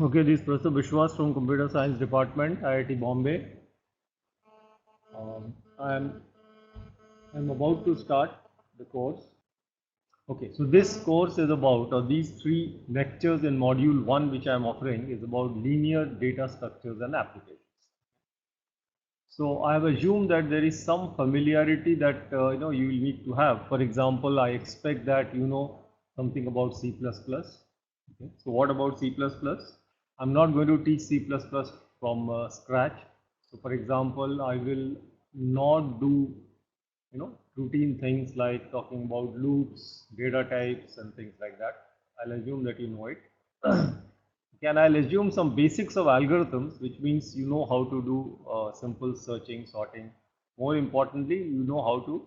Okay, this is Professor Vishwas from Computer Science Department, IIT Bombay. I'm about to start the course. Okay, so this course is about, or these three lectures in module 1 which I am offering is about linear data structures and applications. So I have assumed that there is some familiarity that you will need to have. For example, I expect that you know something about C++. Okay. So what about C++? I'm not going to teach C++ from scratch. So for example, I will not do routine things like talking about loops, data types and things like that. I'll assume that you know it. And I'll assume some basics of algorithms, which means you know how to do simple searching, sorting. More importantly, you know how to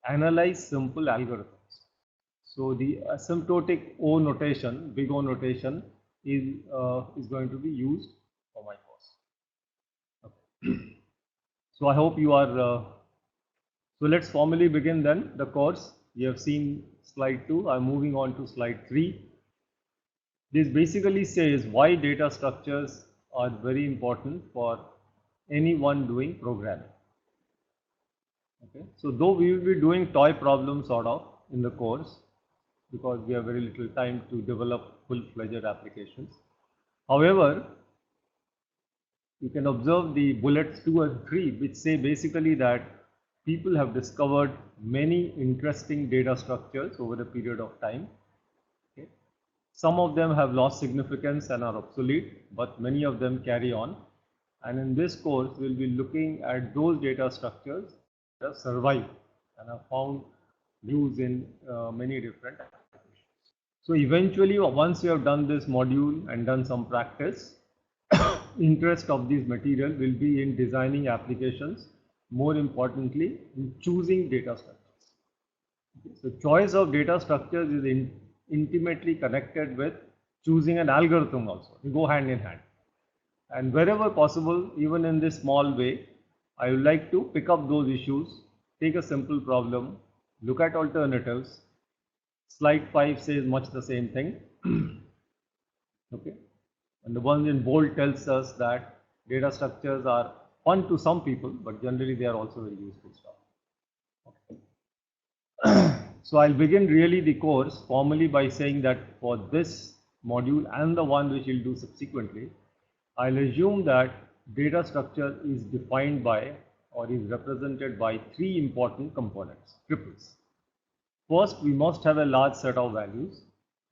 analyze simple algorithms. So the asymptotic O notation, big O notation, is going to be used for my course. Okay. So I hope you are. So let's formally begin then the course. You have seen slide 2. I'm moving on to slide 3. This basically says why data structures are very important for anyone doing programming. Okay. So though we will be doing toy problems sort of in the course, because we have very little time to develop full-fledged applications. However, you can observe the bullets 2 and 3, which say basically that people have discovered many interesting data structures over a period of time. Okay. Some of them have lost significance and are obsolete, but many of them carry on. And in this course, we'll be looking at those data structures that have survived and have found use in many different applications. So eventually, once you have done this module and done some practice, interest of this material will be in designing applications, more importantly in choosing data structures. Okay. So choice of data structures is intimately connected with choosing an algorithm also. They go hand in hand. And wherever possible, even in this small way, I would like to pick up those issues, take a simple problem, look at alternatives. Slide 5 says much the same thing. Okay. And the one in bold tells us that data structures are fun to some people, but generally they are also very useful stuff. Okay. So I'll begin really the course formally by saying that for this module and the one which we'll do subsequently, I'll assume that data structure is defined by or is represented by three important components, triples. First, we must have a large set of values,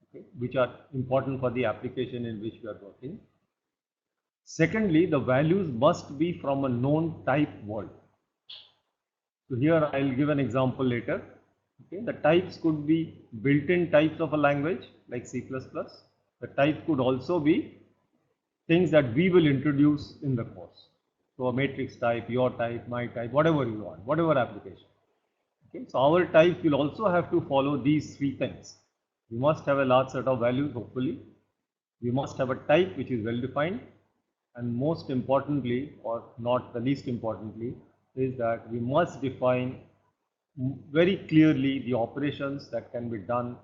okay, which are important for the application in which we are working. Secondly, the values must be from a known type world. So here I'll give an example later. Okay, the types could be built-in types of a language like C++. The type could also be things that we will introduce in the course. So a matrix type, your type, my type, whatever you want, whatever application. Okay, so our type will also have to follow these three things. We must have a large set of values, hopefully. We must have a type which is well defined. And most importantly, or not the least importantly, is that we must define very clearly the operations that can be done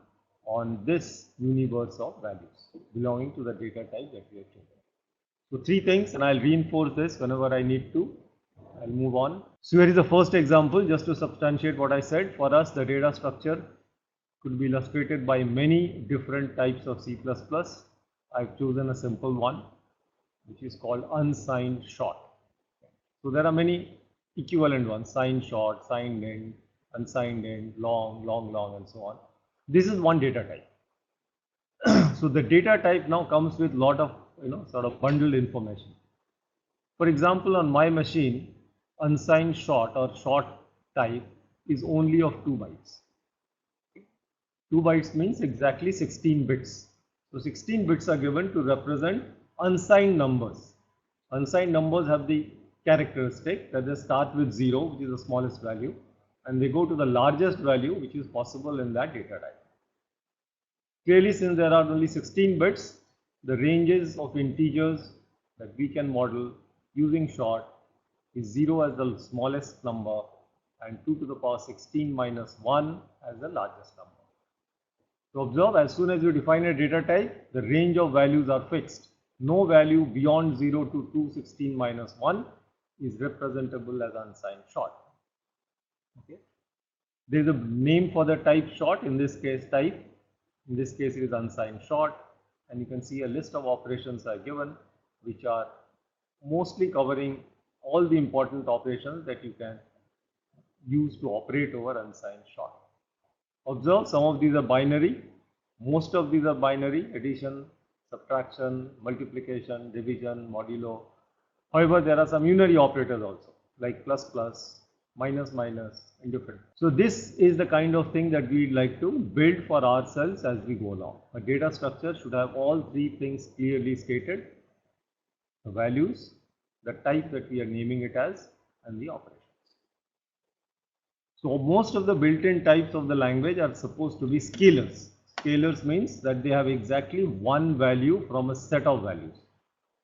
on this universe of values belonging to the data type that we have chosen. So three things, and I'll reinforce this whenever I need to. I'll move on. So here is the first example, just to substantiate what I said. For us, the data structure could be illustrated by many different types of C++. I've chosen a simple one, which is called unsigned short. So there are many equivalent ones, signed short, signed int, unsigned int, long, long, long, and so on. This is one data type. So the data type now comes with a lot of sort of bundled information. For example, on my machine, unsigned short or short type is only of 2 bytes. 2 bytes means exactly 16 bits. So 16 bits are given to represent unsigned numbers. Unsigned numbers have the characteristic that they start with 0, which is the smallest value, and they go to the largest value which is possible in that data type. Clearly, since there are only 16 bits, the ranges of integers that we can model using short is 0 as the smallest number and 2 to the power 16 minus 1 as the largest number. So observe, as soon as you define a data type, the range of values are fixed. no value beyond 0 to 216 minus 1 is representable as unsigned short. Okay. There is a name for the type short, in this case type, in this case it is unsigned short, and you can see a list of operations are given which are mostly covering all the important operations that you can use to operate over unsigned short. Observe, some of these are binary, most of these are binary: addition, subtraction, multiplication, division, modulo. However, there are some unary operators also, like plus plus, minus minus, indifferent. So this is the kind of thing that we'd like to build for ourselves as we go along. A data structure should have all three things clearly stated: the values, the type that we are naming it as, and the operations. So most of the built-in types of the language are supposed to be scalars. Scalars means that they have exactly one value from a set of values.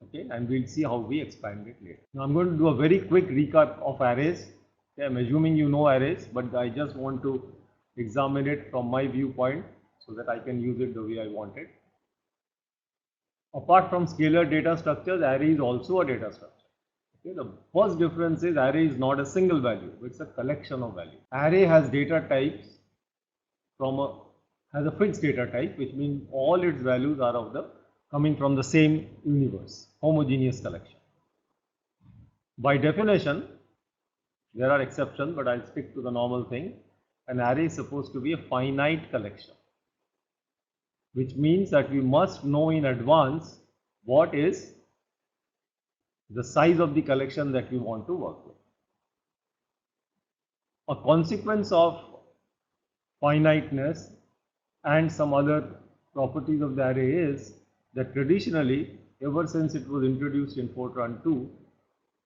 Okay, and we'll see how we expand it later. Now I'm going to do a very quick recap of arrays. Okay, I'm assuming you know arrays, but I just want to examine it from my viewpoint so that I can use it the way I want it. Apart from scalar data structures, array is also a data structure. Okay, the first difference is array is not a single value, it's a collection of values. Array has data types has a fixed data type, which means all its values are coming from the same universe, homogeneous collection. By definition, there are exceptions, but I'll stick to the normal thing. An array is supposed to be a finite collection, which means that we must know in advance what is the size of the collection that we want to work with. A consequence of finiteness and some other properties of the array is that traditionally, ever since it was introduced in Fortran 2,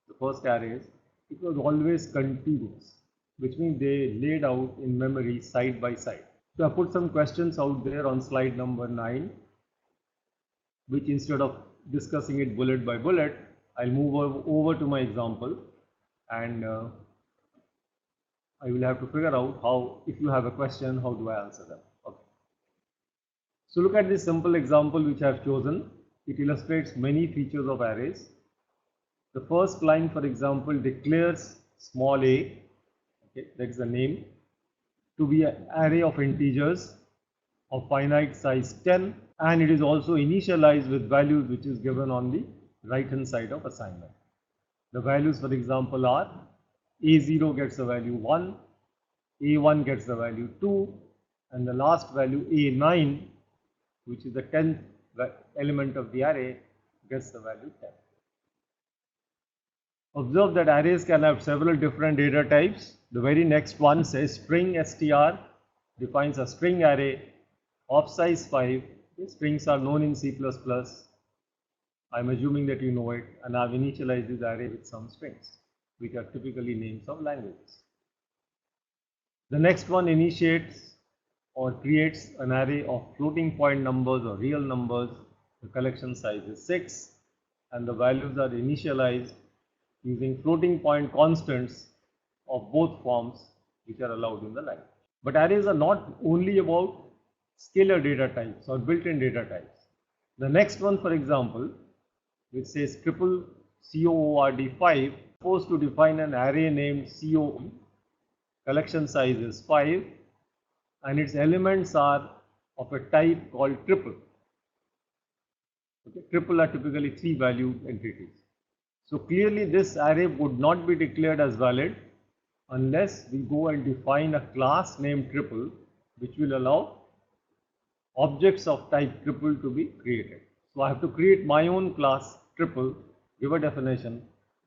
the first arrays, it was always contiguous, which means they laid out in memory side by side. So I put some questions out there on slide number 9, which instead of discussing it bullet by bullet, I'll move over to my example, and I will have to figure out how, if you have a question, how do I answer them. Okay. So look at this simple example which I have chosen. It illustrates many features of arrays. The first line, for example, declares small a, okay, that's the name, to be an array of integers of finite size 10, and it is also initialized with values which is given on the right hand side of assignment. The values, for example, are a0 gets the value 1, a1 gets the value 2, and the last value a9, which is the 10th element of the array, gets the value 10. Observe that arrays can have several different data types. The very next one says string str defines a string array of size 5. The strings are known in C++. I'm assuming that you know it, and I've initialized this array with some strings, which are typically names of languages. The next one initiates or creates an array of floating point numbers or real numbers. The collection size is 6, and the values are initialized using floating point constants of both forms which are allowed in the language. But arrays are not only about scalar data types or built-in data types. The next one, for example, which says triple COORD5, supposed to define an array named COE. Collection size is 5, and its elements are of a type called triple. Okay. Triple are typically 3-valued entities. So clearly this array would not be declared as valid unless we go and define a class named triple, which will allow objects of type triple to be created. So I have to create my own class triple, give a definition,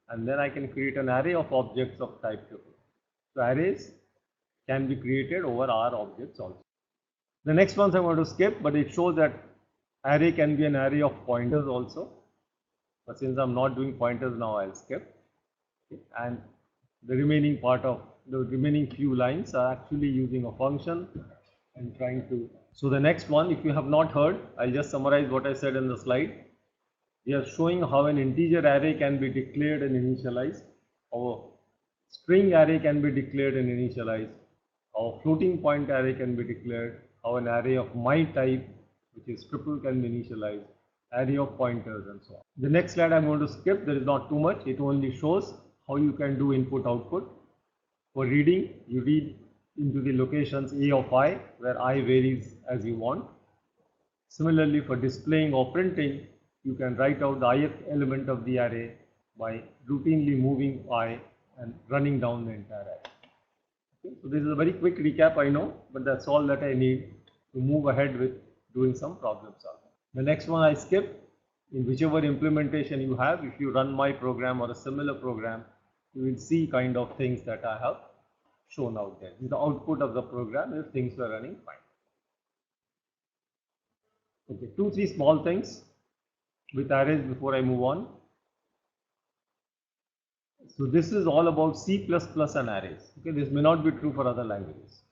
and then I can create an array of objects of type triple. So arrays can be created over R objects also. The next ones I'm going to skip, but it shows that array can be an array of pointers also. But since I'm not doing pointers now, I'll skip. Okay. And the remaining few lines are actually using a function and trying to. So the next one, if you have not heard, I'll just summarize what I said in the slide. We are showing how an integer array can be declared and initialized. Our string array can be declared and initialized. Our floating point array can be declared. How an array of my type, which is triple, can be initialized. array of pointers and so on. The next slide I'm going to skip. There is not too much. It only shows how you can do input output. For reading, you read into the locations a of I, where I varies as you want. Similarly, for displaying or printing, you can write out the ith element of the array by routinely moving I and running down the entire array. Okay, so this is a very quick recap, I know, but that's all that I need to move ahead with doing some problem solving. The next one I skip. In whichever implementation you have, if you run my program or a similar program, you will see kind of things that I have shown out there. The output of the program if things were running fine. Okay, 2-3 small things with arrays before I move on. So this is all about C++ and arrays. Okay, this may not be true for other languages.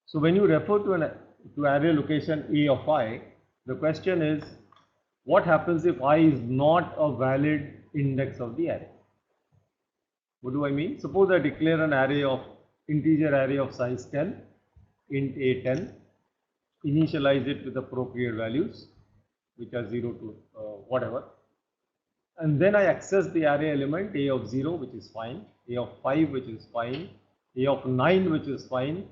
So when you refer to array location a of I, the question is, what happens if I is not a valid index of the array? What do I mean? Suppose I declare an integer array of size 10, int a 10, initialize it with appropriate values, which are 0 to whatever, and then I access the array element a of 0, which is fine, a of 5, which is fine, a of 9, which is fine.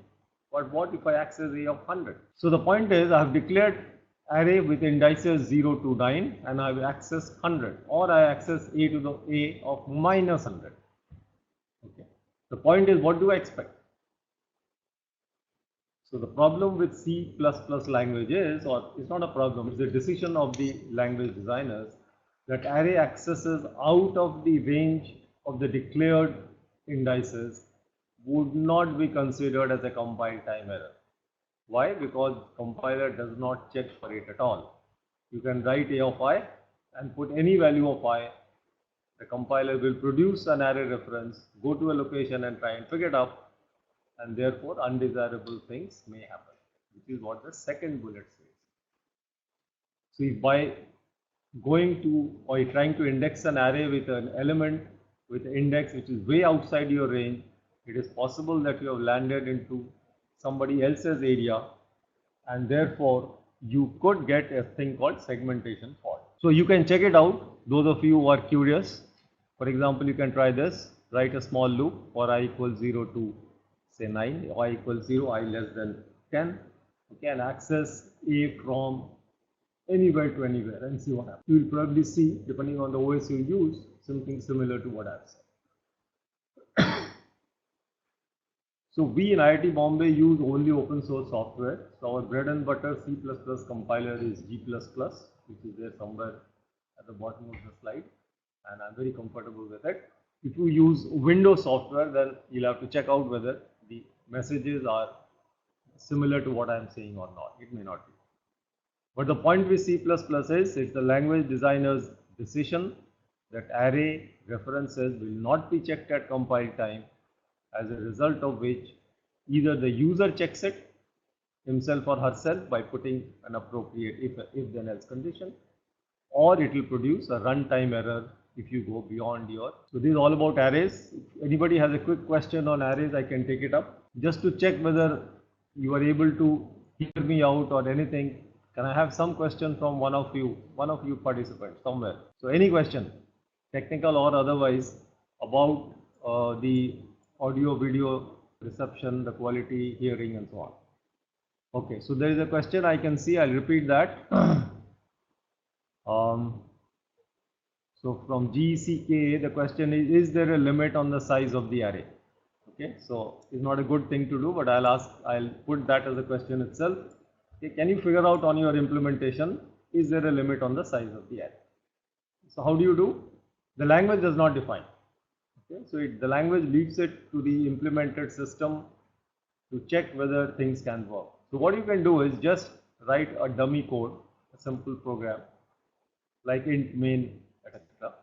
But what if I access a of 100? So the point is, I have declared array with indices 0 to 9 and I will access 100, or I access a to the a of minus 100. Okay. The point is, what do I expect? So the problem with C++ language is, or it's not a problem, it's the decision of the language designers, that array accesses out of the range of the declared indices would not be considered as a compile time error. Why? Because compiler does not check for it at all. You can write a of I and put any value of I. The compiler will produce an array reference, go to a location and try and pick it up, and therefore undesirable things may happen, which is what the second bullet says. So if by going to or trying to index an array with an element with an index which is way outside your range, it is possible that you have landed into somebody else's area, and therefore you could get a thing called segmentation fault. So you can check it out, those of you who are curious. For example, you can try this, write a small loop for I equals 0 to say 9, I equals 0, I less than 10, okay, and access a from anywhere to anywhere and see what happens. You will probably see, depending on the OS you use, something similar to what I have said. So we in IIT Bombay use only open source software. So our bread and butter C++ compiler is G++, which is there somewhere at the bottom of the slide, and I'm very comfortable with it. If you use Windows software, then you'll have to check out whether the messages are similar to what I'm saying or not. It may not be. But the point with C++ is, it's the language designer's decision that array references will not be checked at compile time, as a result of which either the user checks it himself or herself by putting an appropriate if then else condition, or it will produce a runtime error if you go beyond your. So this is all about arrays. If anybody has a quick question on arrays, I can take it up. Just to check whether you are able to hear me out or anything, can I have some question from one of you participants somewhere? So any question, technical or otherwise, about the audio video reception, the quality, hearing and so on. Okay, so there is a question I can see, I'll repeat that. So from GCK, the question is there a limit on the size of the array? Okay, so it's not a good thing to do, but I'll put that as a question itself. Okay, can you figure out on your implementation, is there a limit on the size of the array? So how do you do? The language does not define. Okay, so the language leaves it to the implemented system to check whether things can work. So what you can do is just write a dummy code, a simple program like int main, etc.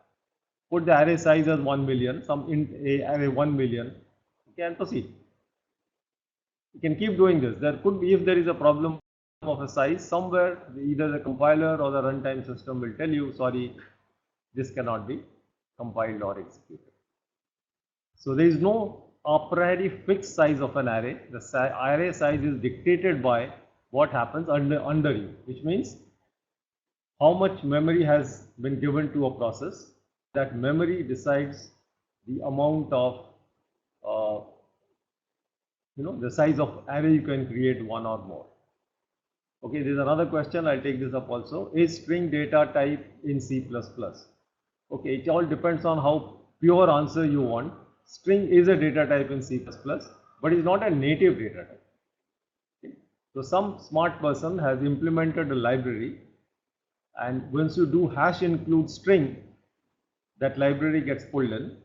Put the array size as 1 million, some int array 1 million, okay, and proceed. You can keep doing this. There could be, if there is a problem of a size somewhere, either the compiler or the runtime system will tell you, sorry, this cannot be compiled or executed. So there is no a priori fixed size of an array. The array size is dictated by what happens under you, which means how much memory has been given to a process. That memory decides the amount of the size of array you can create, one or more. Okay, there's another question, I'll take this up also. Is string data type in C++? Okay, it all depends on how pure answer you want. String is a data type in C++, but it's not a native data type. Okay. So some smart person has implemented a library, and once you do hash include string, that library gets pulled in,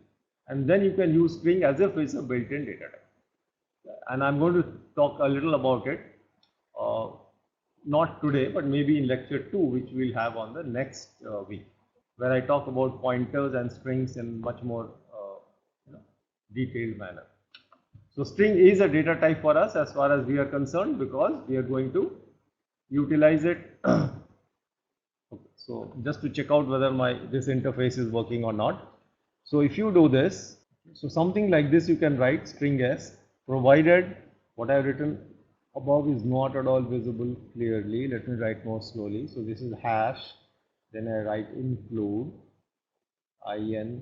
and then you can use string as if it's a built-in data type. And I'm going to talk a little about it, not today, but maybe in lecture 2, which we'll have on the next week, where I talk about pointers and strings in much more detailed manner. So string is a data type for us as far as we are concerned, because we are going to utilize it. Okay, so just to check out whether this interface is working or not. So if you do this, so something like this you can write string s, provided what I have written above is not at all visible clearly. Let me write more slowly. So this is hash, then I write include include,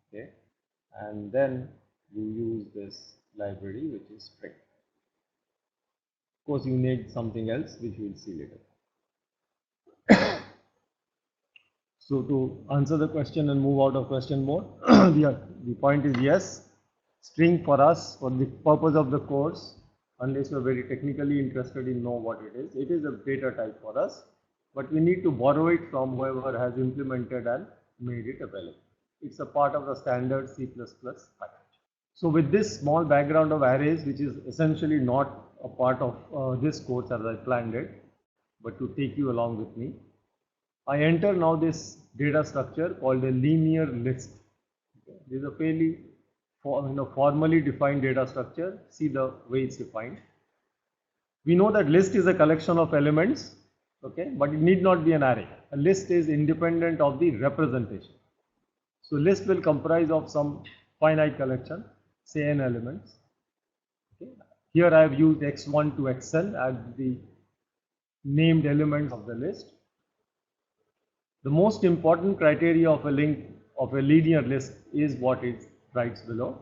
okay, and then you use this library which is string. Of course, you need something else which we'll see later. So to answer the question and move out of question mode, the point is yes, string for us, for the purpose of the course, unless you are very technically interested in know what it is a data type for us, but we need to borrow it from whoever has implemented and made it available. It's a part of the standard C++ package. So with this small background of arrays, which is essentially not a part of this course as I planned it, but to take you along with me, I enter now this data structure called a linear list. Okay. This is a fairly formally defined data structure. See the way it's defined. We know that list is a collection of elements, okay, but it need not be an array. A list is independent of the representation. So list will comprise of some finite collection, say n elements. Okay. Here I have used x1 to xn as the named elements of the list. The most important criteria of a linear list is what it writes below,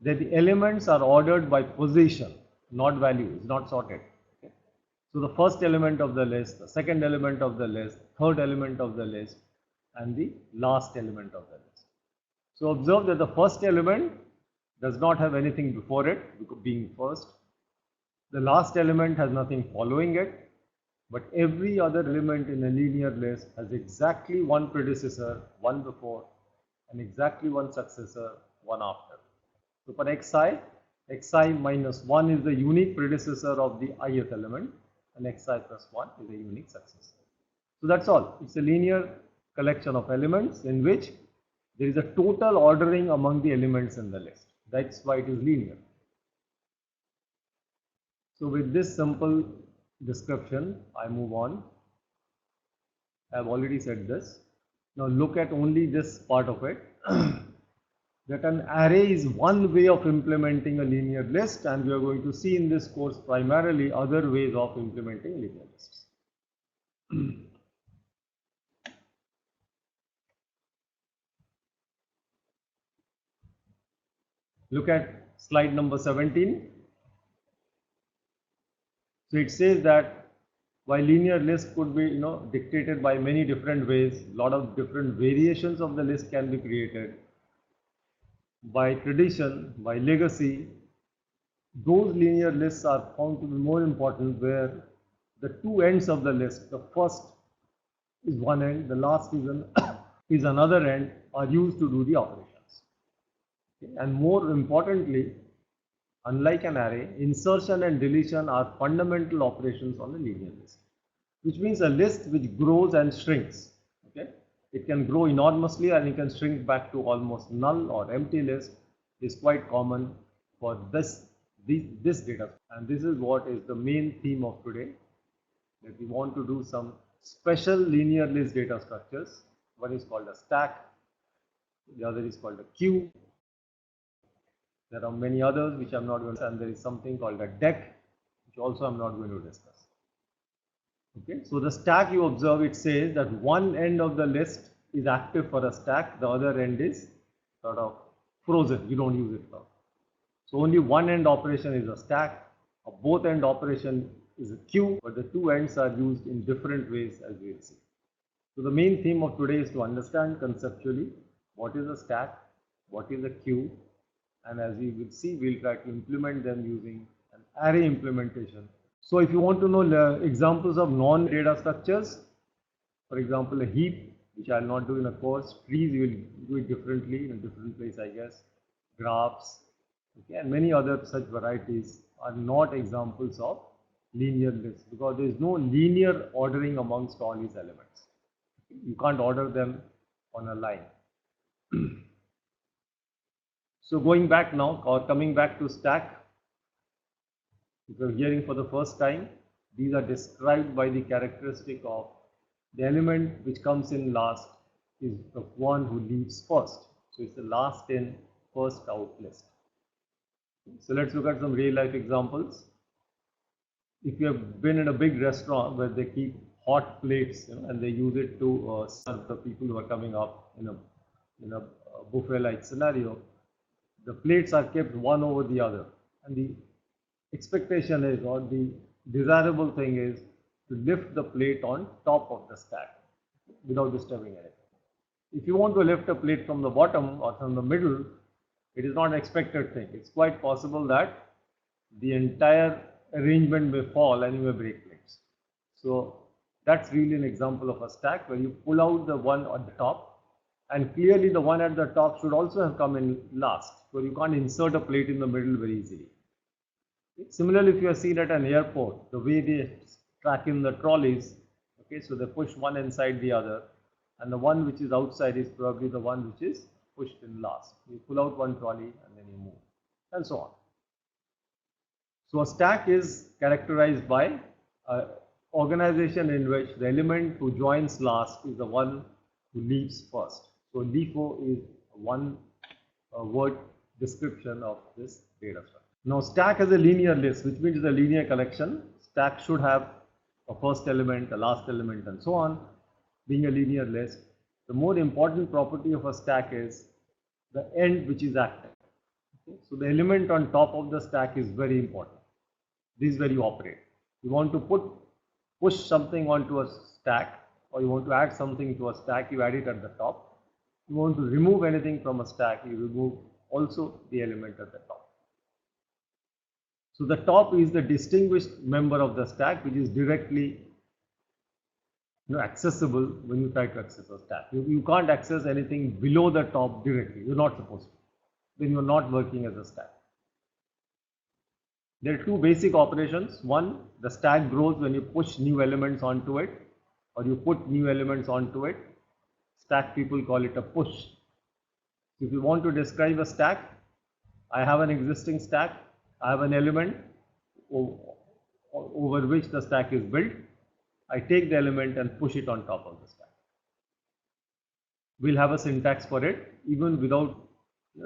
that the elements are ordered by position, not values, not sorted. Okay. So the first element of the list, the second element of the list, third element of the list, and the last element of the list. So observe that the first element does not have anything before it, being first. The last element has nothing following it. But every other element in a linear list has exactly one predecessor, one before, and exactly one successor, one after. So for xi minus 1 is the unique predecessor of the ith element, and xi plus 1 is a unique successor. So that's all. It's a linear collection of elements in which there is a total ordering among the elements in the list. That's why it is linear. So with this simple description, I move on. I have already said this. Now look at only this part of it. That an array is one way of implementing a linear list, and we are going to see in this course primarily other ways of implementing linear lists. Look at slide number 17. So it says that while linear list could be dictated by many different ways, a lot of different variations of the list can be created. By tradition, by legacy, those linear lists are found to be more important, where the two ends of the list, the first is one end, the last is another end, are used to do the operations. Okay. And more importantly, unlike an array, insertion and deletion are fundamental operations on a linear list, which means a list which grows and shrinks. Okay, it can grow enormously and it can shrink back to almost null or empty list is quite common for this data. And this is what is the main theme of today, that we want to do some special linear list data structures. One is called a stack, the other is called a queue. There are many others which I'm not going to say, and there is something called a deck, which also I'm not going to discuss. Okay, so the stack, you observe, it says that one end of the list is active for a stack, the other end is sort of frozen, you don't use it now. So only one end operation is a stack, a both end operation is a queue, but the two ends are used in different ways, as we will see. So the main theme of today is to understand conceptually what is a stack, what is a queue, and as we will see, we'll try to implement them using an array implementation. So if you want to know examples of non-data structures, for example, a heap, which I'll not do in a course, trees you will do it differently in a different place, I guess, graphs, okay, and many other such varieties are not examples of linear lists because there is no linear ordering amongst all these elements. You can't order them on a line. So going back now, or coming back to stack, if you're hearing for the first time, these are described by the characteristic of the element which comes in last is the one who leaves first. So it's the last in, first out list. So let's look at some real life examples. If you have been in a big restaurant where they keep hot plates, and they use it to serve the people who are coming up in a buffet-like scenario, the plates are kept one over the other, and the expectation is, or the desirable thing is, to lift the plate on top of the stack without disturbing anything. If you want to lift a plate from the bottom or from the middle, it is not an expected thing. It's quite possible that the entire arrangement may fall and you may break plates. So that's really an example of a stack where you pull out the one at the top, and clearly the one at the top should also have come in last, so you can't insert a plate in the middle very easily. Similarly, if you are seen at an airport, the way they track in the trolleys, okay, so they push one inside the other, and the one which is outside is probably the one which is pushed in last. You pull out one trolley and then you move, and so on. So a stack is characterized by an organization in which the element who joins last is the one who leaves first. So LIFO is one word description of this data structure. Now stack is a linear list, which means it's a linear collection. Stack should have a first element, a last element, and so on. Being a linear list, the more important property of a stack is the end which is active. Okay? So the element on top of the stack is very important. This is where you operate. You want to push something onto a stack, or you want to add something to a stack, you add it at the top. You want to remove anything from a stack, you remove also the element at the top. So the top is the distinguished member of the stack, which is directly accessible when you try to access a stack. You can't access anything below the top directly. You're not supposed to. Then you're not working as a stack. There are two basic operations. One, the stack grows when you push new elements onto it, or you put new elements onto it. Stack people call it a push. If you want to describe a stack, I have an existing stack, I have an element over which the stack is built. I take the element and push it on top of the stack. We'll have a syntax for it, even without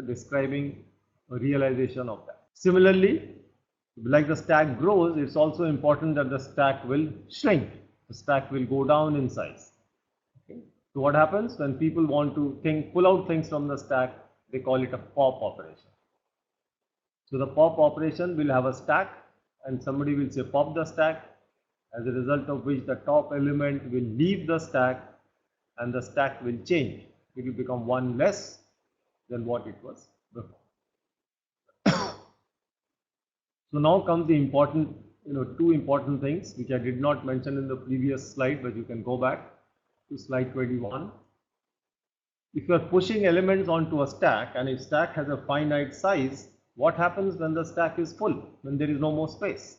describing a realization of that. Similarly, like the stack grows, it's also important that the stack will shrink. The stack will go down in size. Okay? So what happens when people want to pull out things from the stack, they call it a pop operation. So the pop operation will have a stack, and somebody will say pop the stack, as a result of which the top element will leave the stack and the stack will change. It will become one less than what it was before. So now comes the important, two important things which I did not mention in the previous slide, but you can go back to slide 21. If you are pushing elements onto a stack, and if stack has a finite size, what happens when the stack is full, when there is no more space?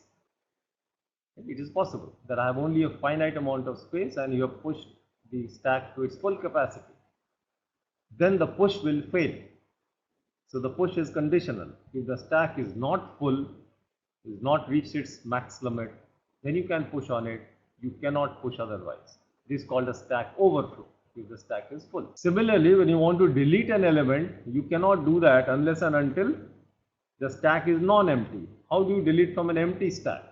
It is possible that I have only a finite amount of space and you have pushed the stack to its full capacity. Then the push will fail. So the push is conditional. If the stack is not full, is not reached its max limit, then you can push on it. You cannot push otherwise. This is called a stack overflow if the stack is full. Similarly, when you want to delete an element, you cannot do that unless and until the stack is non-empty. How do you delete from an empty stack?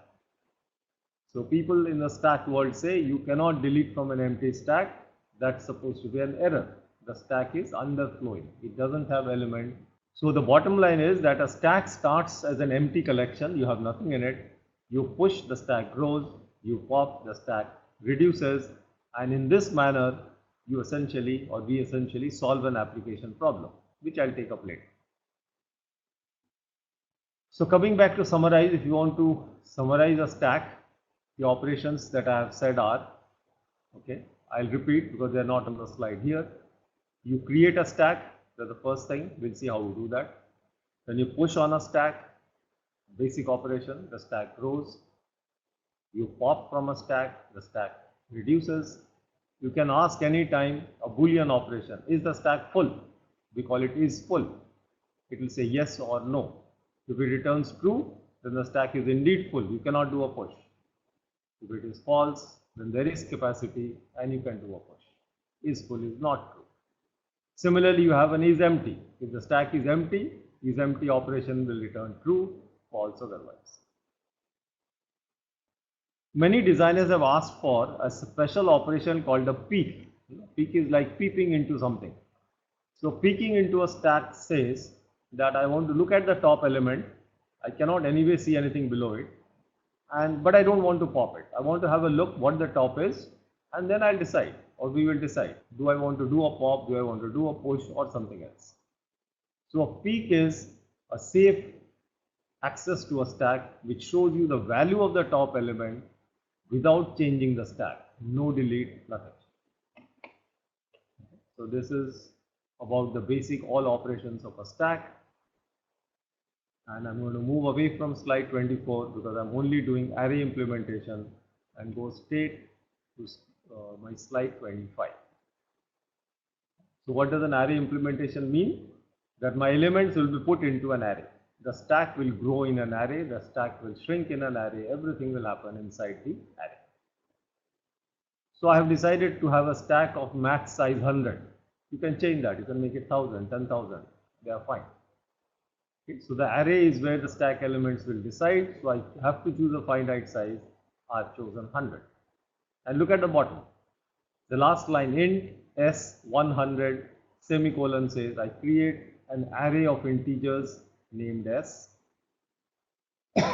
So people in the stack world say you cannot delete from an empty stack. That's supposed to be an error. The stack is underflowing. It doesn't have element. So the bottom line is that a stack starts as an empty collection. You have nothing in it. You push, the stack grows. You pop, the stack reduces. And in this manner, we essentially solve an application problem, which I'll take up later. So coming back to summarize, if you want to summarize a stack, the operations that I have said are, okay, I'll repeat because they are not on the slide here. You create a stack, that's the first thing, we'll see how to do that. Then you push on a stack, basic operation, the stack grows. You pop from a stack, the stack reduces. You can ask anytime a Boolean operation, is the stack full? We call it is full. It will say yes or no. If it returns true, then the stack is indeed full. You cannot do a push. If it is false, then there is capacity and you can do a push. Is full is not true. Similarly, you have an is empty. If the stack is empty operation will return true, false otherwise. Many designers have asked for a special operation called a peek. Peek is like peeping into something. So peeking into a stack says that I want to look at the top element. I cannot anyway see anything below it. But I don't want to pop it. I want to have a look what the top is, and then I'll decide, or we will decide, do I want to do a pop, do I want to do a push, or something else. So a peek is a safe access to a stack which shows you the value of the top element without changing the stack. No delete, nothing. So this is about the basic all operations of a stack. And I'm going to move away from slide 24 because I'm only doing array implementation and go straight to my slide 25. So what does an array implementation mean? That my elements will be put into an array. The stack will grow in an array, the stack will shrink in an array, everything will happen inside the array. So I have decided to have a stack of max size 100. You can change that, you can make it 1000, 10,000, they are fine. Okay, so the array is where the stack elements will decide. So I have to choose a finite size. I've chosen 100. And look at the bottom. The last line, int s100 semicolon says I create an array of integers named s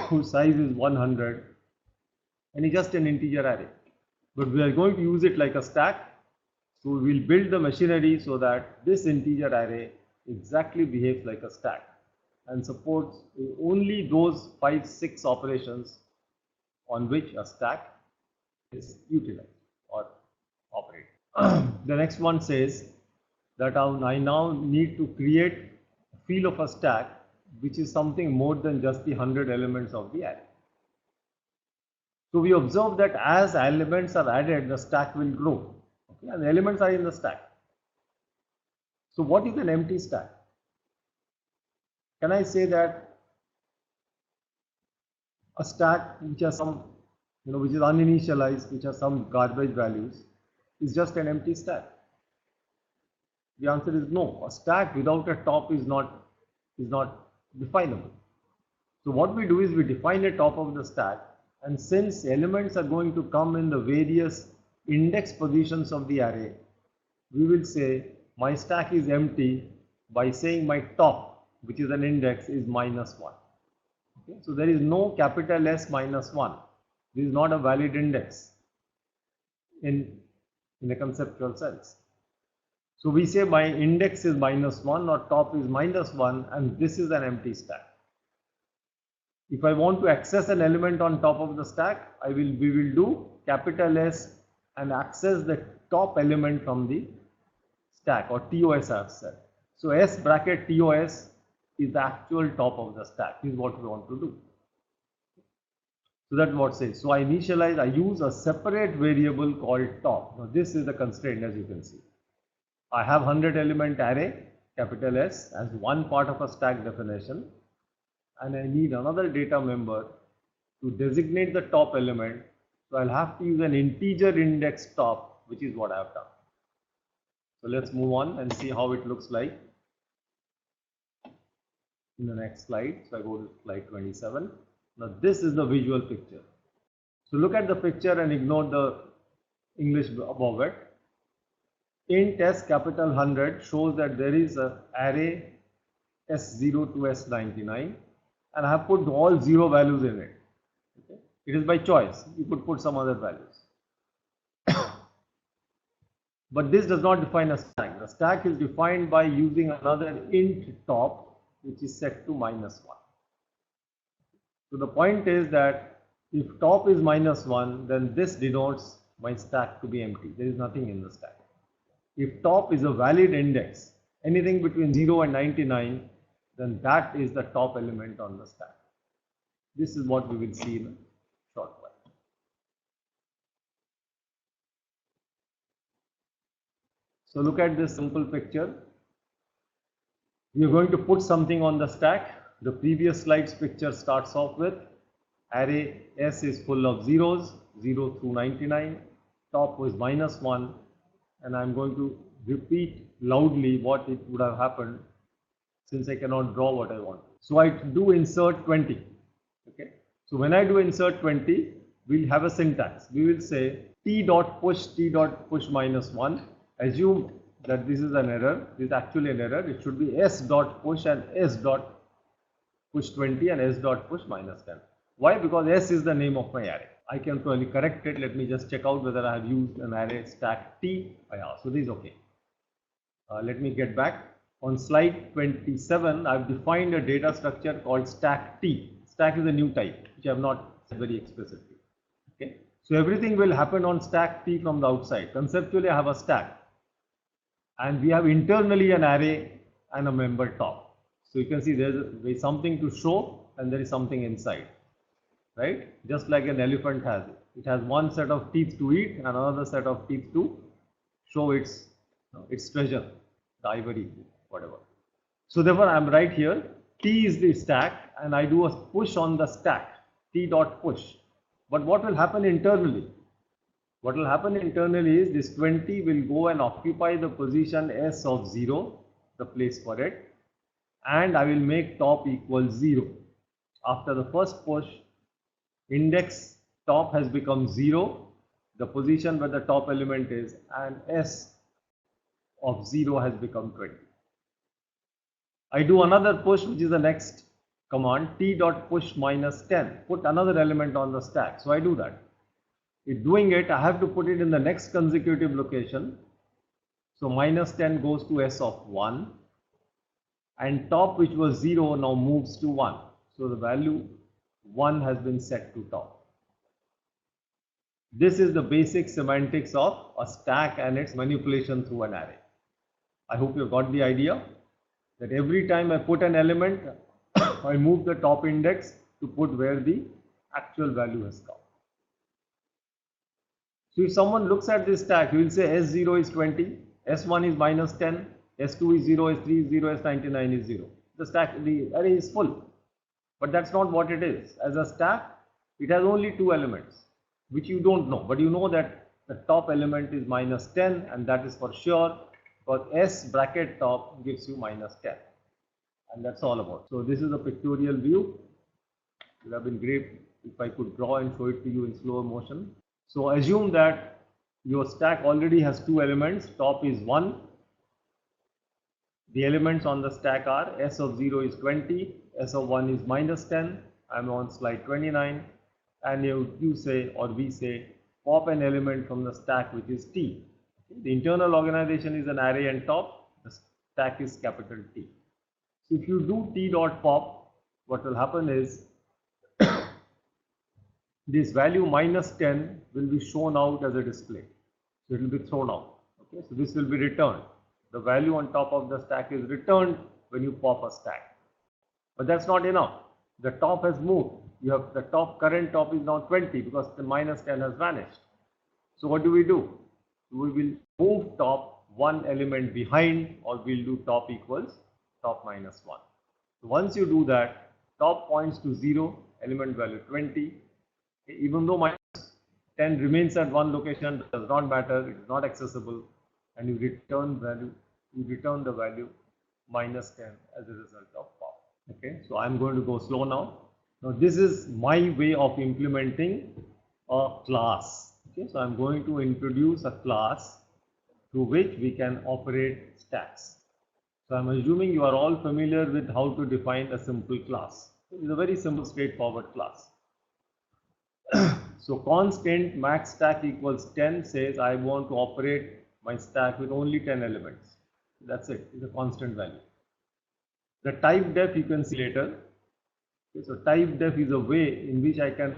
whose size is 100 and it's just an integer array. But we are going to use it like a stack. So we will build the machinery so that this integer array exactly behaves like a stack and supports only those 5-6 operations on which a stack is utilized or operated. The next one says that I now need to create a feel of a stack which is something more than just the 100 elements of the array. So we observe that as elements are added, the stack will grow. Okay? And the elements are in the stack. So what is an empty stack? Can I say that a stack which has some, which is uninitialized, which has some garbage values, is just an empty stack? The answer is no. A stack without a top is not definable. So what we do is we define a top of the stack, and since elements are going to come in the various index positions of the array, we will say my stack is empty by saying my top, which is an index, is -1. Okay? So there is no capital S -1. This is not a valid index in a conceptual sense. So we say my index is -1 or top is -1 and this is an empty stack. If I want to access an element on top of the stack, we will do capital S and access the top element from the stack, or TOS I have said. So S bracket TOS is the actual top of the stack, is what we want to do. So that's what it says. So I use a separate variable called top. Now this is the constraint, as you can see. I have 100 element array, capital S, as one part of a stack definition, and I need another data member to designate the top element. So I'll have to use an integer index top, which is what I have done. So let's move on and see how it looks like in the next slide. So I go to slide 27. Now this is the visual picture. So look at the picture and ignore the English above it. Int S capital 100 shows that there is an array S0 to S99 and I have put all 0 values in it. Okay? It is by choice. You could put some other values. But this does not define a stack. The stack is defined by using another int top which is set to -1. So the point is that if top is -1, then this denotes my stack to be empty. There is nothing in the stack. If top is a valid index, anything between 0 and 99, then that is the top element on the stack. This is what we will see in a short while. So look at this simple picture. We are going to put something on the stack. The previous slide's picture starts off with array S is full of zeros, 0 through 99. Top was -1, and I'm going to repeat loudly what it would have happened since I cannot draw what I want. So I do insert 20. Okay. So when I do insert 20, we'll have a syntax. We will say t dot push -1. Assume that this is an error. This is actually an error. It should be s dot push and s dot push 20 and s dot push -10. Why? Because s is the name of my array. I can probably correct it. Let me just check out whether I have used an array stack t. Yeah, so this is okay. Let me get back. On slide 27, I've defined a data structure called stack t. Stack is a new type, which I have not said very explicitly. Okay. So everything will happen on stack t from the outside. Conceptually, I have a stack. And we have internally an array and a member top. So you can see there is something to show and there is something inside. Right? Just like an elephant has it. It has one set of teeth to eat and another set of teeth to show its treasure, the ivory, whatever. So therefore I am right here. T is the stack and I do a push on the stack. T dot push. But what will happen internally? What will happen internally is this 20 will go and occupy the position S of 0, the place for it, and I will make top equal 0. After the first push, index top has become 0, the position where the top element is, and S of 0 has become 20. I do another push, which is the next command, t dot push -10, put another element on the stack. So I do that. In doing it, I have to put it in the next consecutive location. So -10 goes to S of 1 and top, which was 0, now moves to 1. So the value 1 has been set to top. This is the basic semantics of a stack and its manipulation through an array. I hope you got the idea that every time I put an element, I move the top index to put where the actual value has come. So if someone looks at this stack, you will say S0 is 20, S1 is -10, S2 is 0, S3 is 0, S99 is 0. The stack, the array is full. But that's not what it is. As a stack, it has only 2 elements, which you don't know. But you know that the top element is -10 and that is for sure, because S bracket top gives you -10. And that's all about. So this is a pictorial view. It would have been great if I could draw and show it to you in slower motion. So assume that your stack already has 2 elements. Top is 1. The elements on the stack are S of 0 is 20, S of 1 is -10. I'm on slide 29. And you say, or we say, pop an element from the stack, which is T. The internal organization is an array and top. The stack is capital T. So if you do T dot pop, what will happen is this value -10 will be shown out as a display. So it will be thrown out. Okay, so this will be returned. The value on top of the stack is returned when you pop a stack. But that's not enough. The top has moved. You have the current top is now 20 because the -10 has vanished. So what do? We will move top one element behind, or we'll do top equals top -1. So once you do that, top points to 0, element value 20. Even though -10 remains at one location, it does not matter, it is not accessible, and you return the value -10 as a result of pop. Okay, so I'm going to go slow now. Now this is my way of implementing a class. Okay, so I'm going to introduce a class through which we can operate stacks. So I'm assuming you are all familiar with how to define a simple class. It's a very simple, straightforward class. So const int max stack equals 10 says I want to operate my stack with only 10 elements. That's it. It's a constant value. The type def you can see later. Okay, so type def is a way in which I can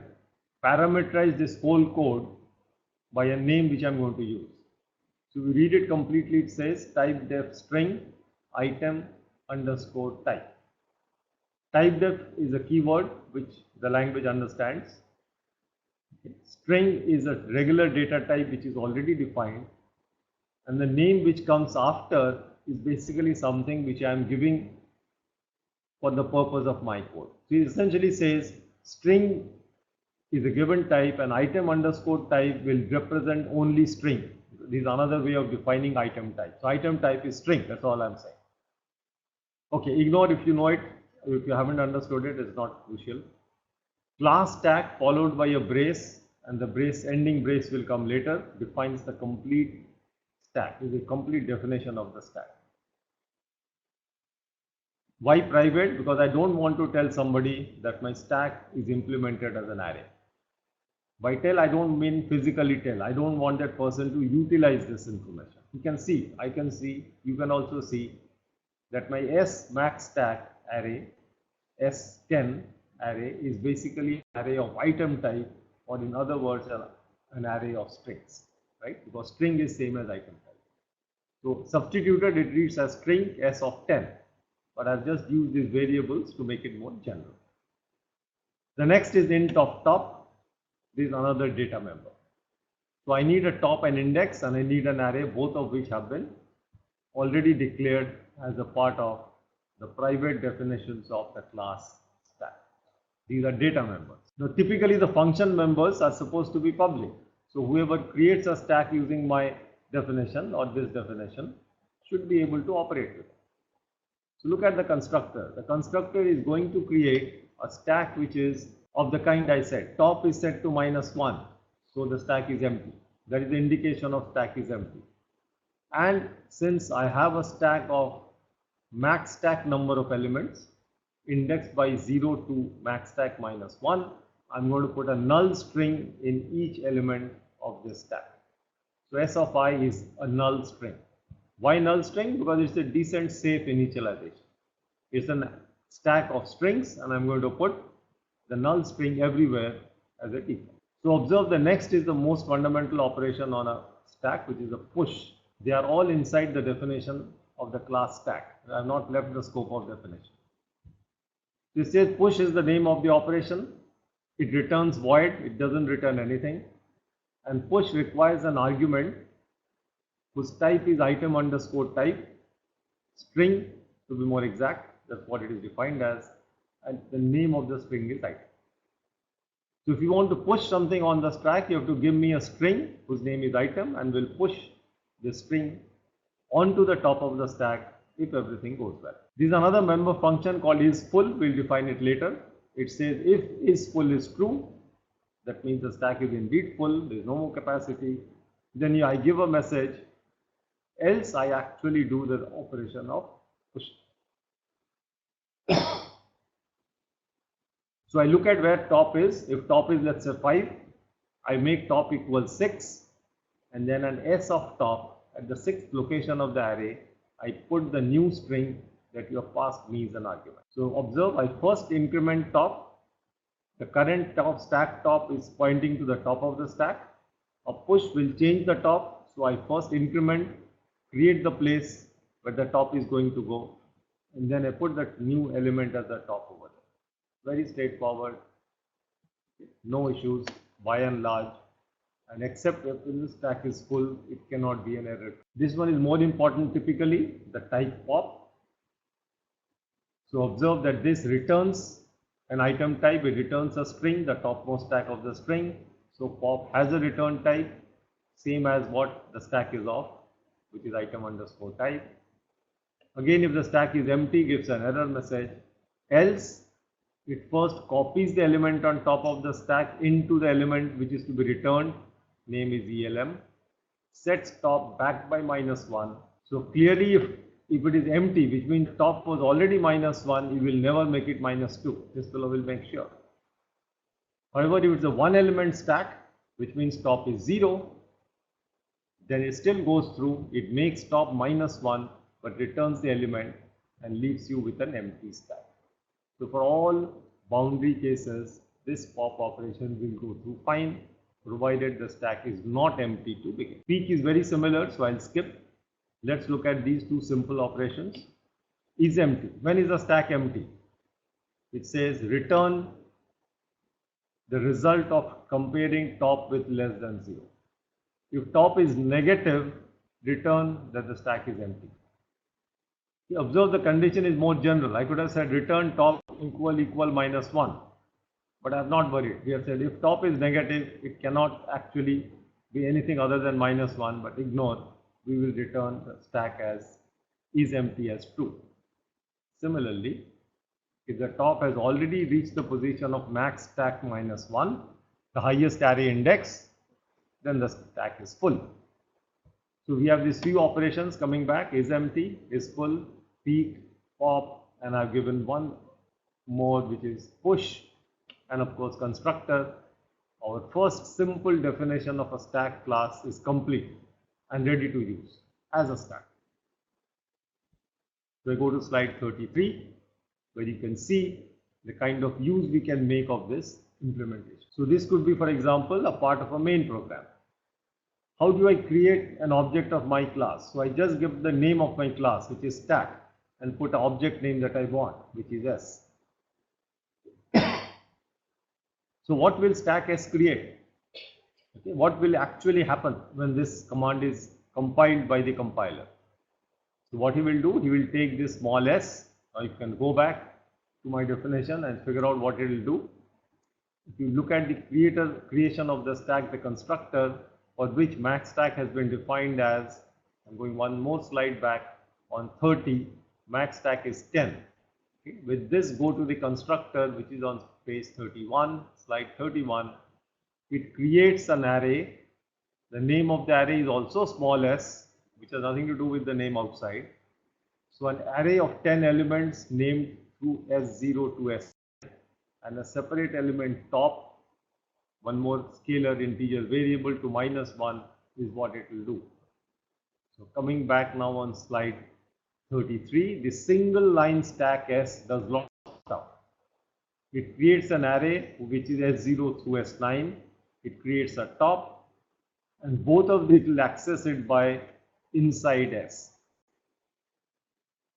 parameterize this whole code by a name which I'm going to use. So we read it completely. It says type def string item underscore type. Type def is a keyword which the language understands. String is a regular data type which is already defined, and the name which comes after is basically something which I am giving for the purpose of my code. So it essentially says string is a given type and item underscore type will represent only string. This is another way of defining item type. So item type is string, that's all I'm saying. Okay, ignore if you know it. If you haven't understood it, it's not crucial. Class stack followed by a brace, and the brace ending brace will come later, defines the complete stack. This is a complete definition of the stack. Why private? Because I don't want to tell somebody that my stack is implemented as an array. By tell, I don't mean physically tell. I don't want that person to utilize this information. You can see, I can see, you can also see that my S max stack array, S10 array is basically an array of item type, or in other words, an array of strings, right? Because string is same as item type. So substituted, it reads as string S of 10, but I've just used these variables to make it more general. The next is int of top. This is another data member. So I need a top and index, and I need an array, both of which have been already declared as a part of the private definitions of the class stack. These are data members. Now typically the function members are supposed to be public. So whoever creates a stack using my definition or this definition should be able to operate with it. So look at the constructor. The constructor is going to create a stack which is of the kind I said. Top is set to -1, so the stack is empty. That is the indication of stack is empty. And since I have a stack of max stack number of elements indexed by 0 to max stack -1, I'm going to put a null string in each element of this stack. So S of I is a null string. Why null string? Because it's a decent safe initialization. It's a stack of strings, and I'm going to put the null string everywhere as a default. So observe the next is the most fundamental operation on a stack, which is a push. They are all inside the definition of the class stack. I have not left the scope of definition. This says push is the name of the operation. It returns void. It doesn't return anything. And push requires an argument whose type is item underscore type, string to be more exact. That's what it is defined as. And the name of the string is item. So if you want to push something on the stack, you have to give me a string whose name is item, and we'll push the string onto the top of the stack if everything goes well. This is another member function called isFull. We'll define it later. It says if isFull is true, that means the stack is indeed full, there is no more capacity. Then I give a message, else I actually do the operation of push. So I look at where top is. If top is, let's say 5, I make top equal 6, and then an S of top at the 6th location of the array, I put the new string that you have passed me as an argument. So observe, I first increment top. The current top stack top is pointing to the top of the stack. A push will change the top. So I first increment, create the place where the top is going to go, and then I put that new element as the top over there. Very straightforward, no issues by and large, and except if the stack is full, it cannot be an error. This one is more important, typically the type pop. So observe that this returns an item type, it returns a string, the topmost stack of the string. So pop has a return type, same as what the stack is of, which is item underscore type. Again, if the stack is empty, gives an error message. Else, It first copies the element on top of the stack into the element which is to be returned, name is ELM, sets top back by -1. So clearly if it is empty, which means top was already -1, you will never make it -2. This fellow will make sure. However, if it's a one element stack, which means top is 0, then it still goes through, it makes top -1 but returns the element and leaves you with an empty stack. So for all boundary cases, this pop operation will go through fine, provided the stack is not empty to begin. Peek is very similar, so I'll skip. Let's look at these two simple operations. Is empty. When is the stack empty? It says return the result of comparing top with less than 0. If top is negative, return that the stack is empty. Observe the condition is more general. I could have said return top equal -1, but I have not worried. We have said if top is negative, it cannot actually be anything other than -1, but ignore. We will return the stack as is empty as true. Similarly, if the top has already reached the position of max stack -1, the highest array index, then the stack is full. So we have these few operations coming back: is empty, is full, peek, pop, and I've given one more which is push, and of course constructor. Our first simple definition of a stack class is complete and ready to use as a stack. So I go to slide 33, where you can see the kind of use we can make of this implementation. So this could be, for example, a part of a main program. How do I create an object of my class? So I just give the name of my class, which is stack, and put an object name that I want, which is S. So what will stack S create? Okay, what will actually happen when this command is compiled by the compiler? So what he will do, he will take this small s. Now you can go back to my definition and figure out what it will do. If you look at the creation of the stack, the constructor, for which max stack has been defined as, I'm going one more slide back, on 30, max stack is 10. Okay. With this, go to the constructor, which is on page 31, slide 31. It creates an array. The name of the array is also small s, which has nothing to do with the name outside. So an array of 10 elements named through S0 to S, and a separate element top, one more scalar integer variable to -1 is what it will do. So coming back now on slide 33, the single line stack S does lots of stuff. It creates an array which is S0 through S9. It creates a top, and both of these will access it by inside S.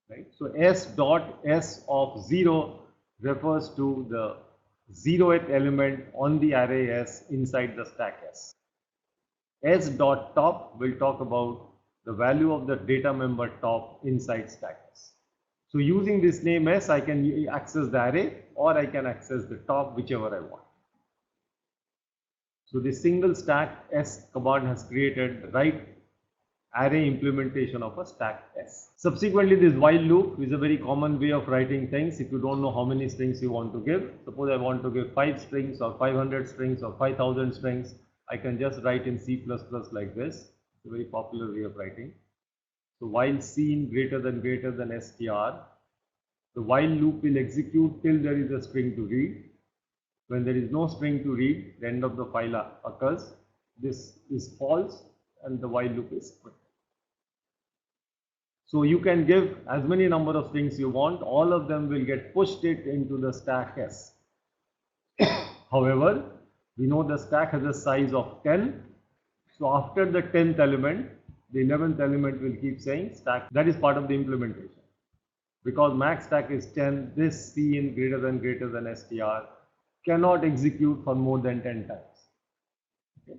Right? So S dot S of 0 refers to the 0th element on the array S inside the stack S. S dot top will talk about the value of the data member top inside stack S. So using this name S, I can access the array or I can access the top, whichever I want. So the single stack S command has created the right array implementation of a stack S. Subsequently, this while loop is a very common way of writing things. If you don't know how many strings you want to give, suppose I want to give 5 strings or 500 strings or 5000 strings, I can just write in C++ like this. It's a very popular way of writing. So while scene greater than str, the while loop will execute till there is a string to read. When there is no string to read, the end of the file occurs. This is false and the while loop is quit. So you can give as many number of strings you want, all of them will get pushed it into the stack S. However, we know the stack has a size of 10. So after the 10th element, the 11th element will keep saying stack. That is part of the implementation. Because max stack is 10, this scene greater than str cannot execute for more than 10 times. Okay.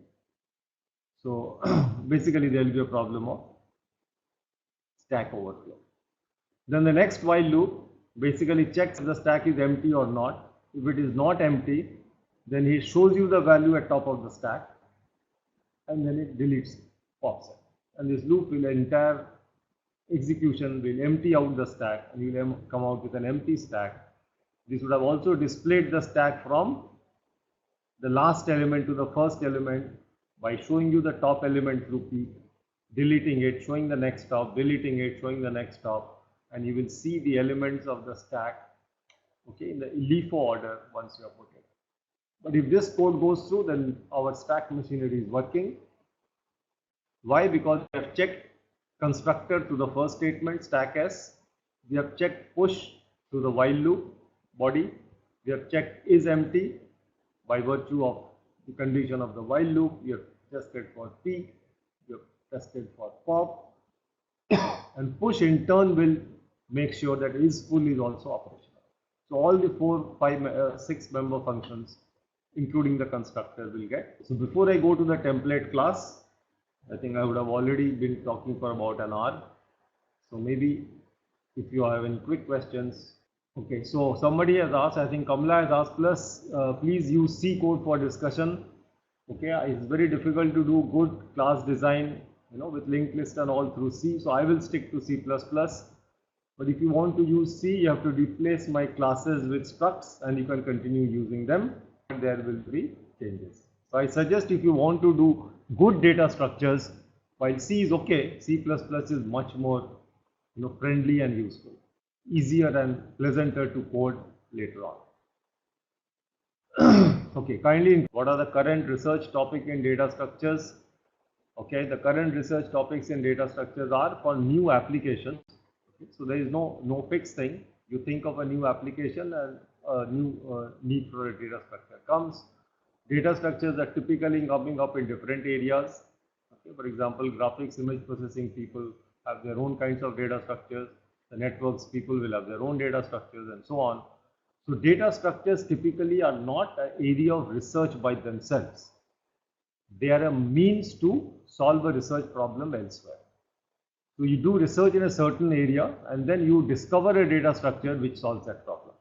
So basically there will be a problem of stack overflow. Then the next while loop basically checks if the stack is empty or not. If it is not empty, then he shows you the value at top of the stack and then it deletes it, pops it. And this loop will entire execution will empty out the stack and you will come out with an empty stack. This would have also displayed the stack from the last element to the first element by showing you the top element through peek, deleting it, showing the next top, deleting it, showing the next top, and you will see the elements of the stack, okay, in the LIFO order once you have put it. But if this code goes through, then our stack machinery is working. Why? Because we have checked constructor to the first statement, stack S. We have checked push to the while loop body. We have checked is empty by virtue of the condition of the while loop. We have tested for peek. We have tested for pop. And push in turn will make sure that is full is also operational. So all the 4, 5, 6 member functions, including the constructor, will get. So before I go to the template class, I think I would have already been talking for about an hour. So maybe if you have any quick questions. Okay, so somebody has asked, I think Kamala has asked, please use C code for discussion. Okay, it's very difficult to do good class design, with linked list and all through C. So I will stick to C++. But if you want to use C, you have to replace my classes with structs and you can continue using them. And there will be changes. So I suggest if you want to do good data structures, while C is okay, C++ is much more friendly and useful, easier and pleasanter to code later on. Okay, kindly, what are the current research topic in data structures? Okay, the current research topics in data structures are for new applications. Okay, so there is no fixed thing. You think of a new application and a new need for a data structure comes. Data structures are typically coming up in different areas. Okay, for example, graphics, image processing people have their own kinds of data structures. The networks people will have their own data structures and so on. So data structures typically are not an area of research by themselves. They are a means to solve a research problem elsewhere. So you do research in a certain area and then you discover a data structure which solves that problem.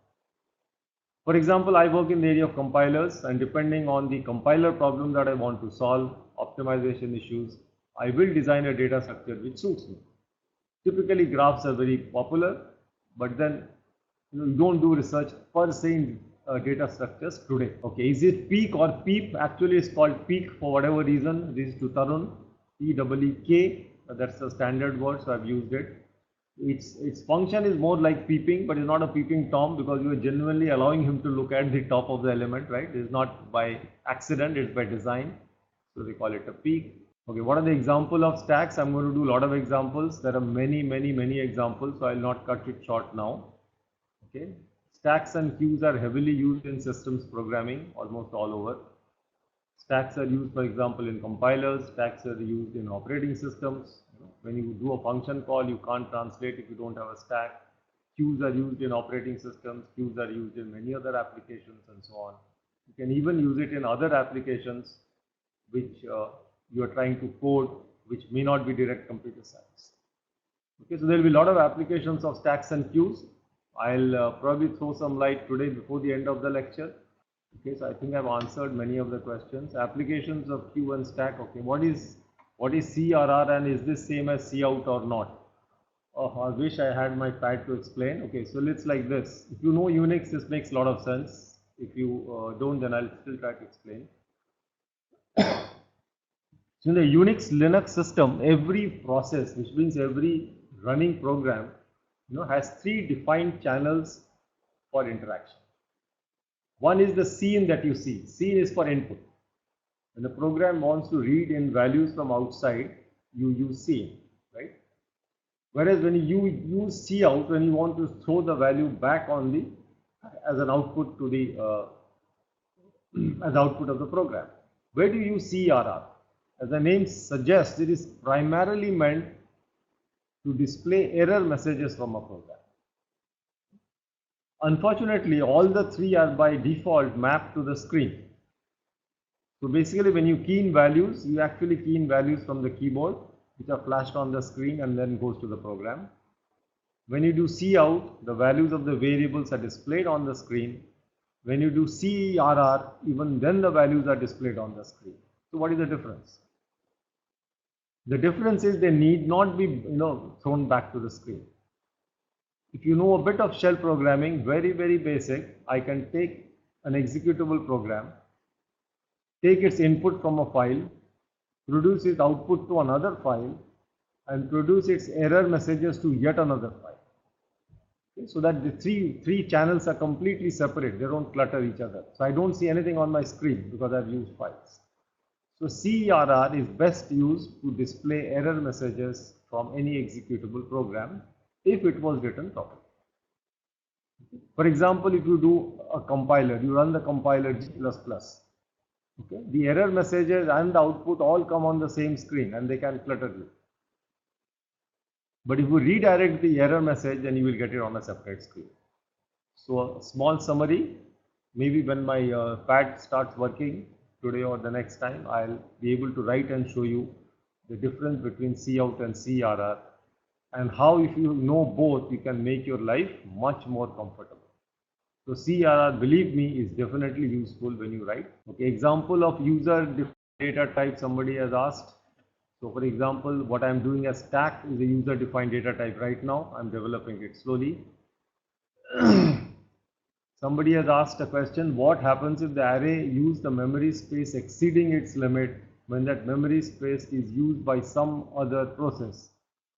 For example, I work in the area of compilers, and depending on the compiler problem that I want to solve, optimization issues, I will design a data structure which suits me. Typically graphs are very popular, but then you don't do research per se in data structures today. Okay, is it peek or peep? Actually it's called peek for whatever reason. This is to Tarun, P-E-E-K, that's a standard word, so I've used it. Its function is more like peeping, but it's not a peeping Tom because you are genuinely allowing him to look at the top of the element, right? It's not by accident, it's by design. So we call it a peek. Okay, what are the example of stacks? I'm going to do a lot of examples. There are many examples, so I'll not cut it short now. Okay, stacks and queues are heavily used in systems programming almost all over. Stacks are used, for example, in compilers. Stacks are used in operating systems. When you do a function call, you can't translate if you don't have a stack. Queues are used in operating systems. Queues are used in many other applications and so on. You can even use it in other applications which you are trying to code, which may not be direct computer science. Okay, so there will be a lot of applications of stacks and queues. I'll probably throw some light today before the end of the lecture. Okay, so I think I've answered many of the questions. Applications of queue and stack. Okay, what is CRR and is this same as cout or not? Oh, I wish I had my pad to explain. Okay, so it's like this. If you know Unix, this makes a lot of sense. If you don't, then I'll still try to explain. So in the Unix Linux system, every process, which means every running program, has 3 defined channels for interaction. One is the scene that you see. Scene is for input. When the program wants to read in values from outside, you use scene, right? Whereas when you use cout, when you want to throw the value back on the as an output to the as output of the program. Where do you use CRR? As the name suggests, it is primarily meant to display error messages from a program. Unfortunately, all the 3 are by default mapped to the screen. So basically, when you key in values, you actually key in values from the keyboard, which are flashed on the screen and then goes to the program. When you do cout, the values of the variables are displayed on the screen. When you do CRR, even then the values are displayed on the screen. So what is the difference? The difference is they need not be thrown back to the screen. If you know a bit of shell programming, very, very basic, I can take an executable program, take its input from a file, produce its output to another file, and produce its error messages to yet another file. Okay, so that the three channels are completely separate, they don't clutter each other. So I don't see anything on my screen because I've used files. So CERR is best used to display error messages from any executable program if it was written properly. For example, if you do a compiler, you run the compiler G++, okay, the error messages and the output all come on the same screen and they can clutter you. But if you redirect the error message, then you will get it on a separate screen. So a small summary, maybe when my pad starts working today or the next time, I'll be able to write and show you the difference between Cout and CERR and how, if you know both, you can make your life much more comfortable. So CERR, believe me, is definitely useful when you write. Okay, example of user defined data type somebody has asked. So for example, what I'm doing as stack is a user defined data type right now. I'm developing it slowly. Somebody has asked a question, what happens if the array uses the memory space exceeding its limit when that memory space is used by some other process?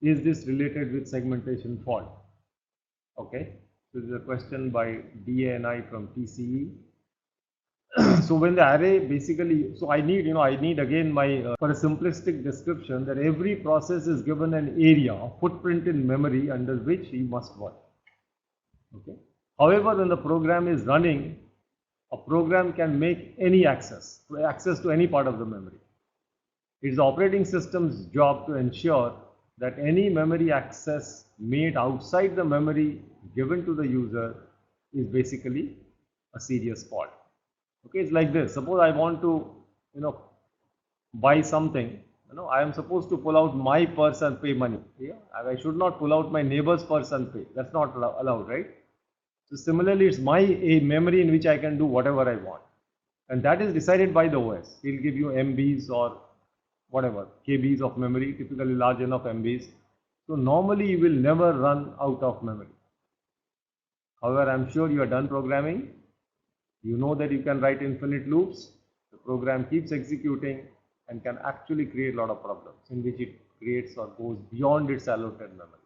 Is this related with segmentation fault? Okay, so this is a question by DANI from TCE. So when the array basically, so I need again for a simplistic description that every process is given an area, a footprint in memory under which you must work. Okay. However, when the program is running, a program can make any access to any part of the memory. It is the operating system's job to ensure that any memory access made outside the memory given to the user is basically a serious fault. Okay, it's like this. Suppose I want to, buy something. I am supposed to pull out my purse and pay money. Yeah? I should not pull out my neighbor's purse and pay. That's not allowed, right? So similarly, it's a memory in which I can do whatever I want. And that is decided by the OS. He'll give you MBs or whatever, KBs of memory, typically large enough MBs. So normally you will never run out of memory. However, I'm sure you are done programming. You know that you can write infinite loops. The program keeps executing and can actually create a lot of problems in which it creates or goes beyond its allotted memory.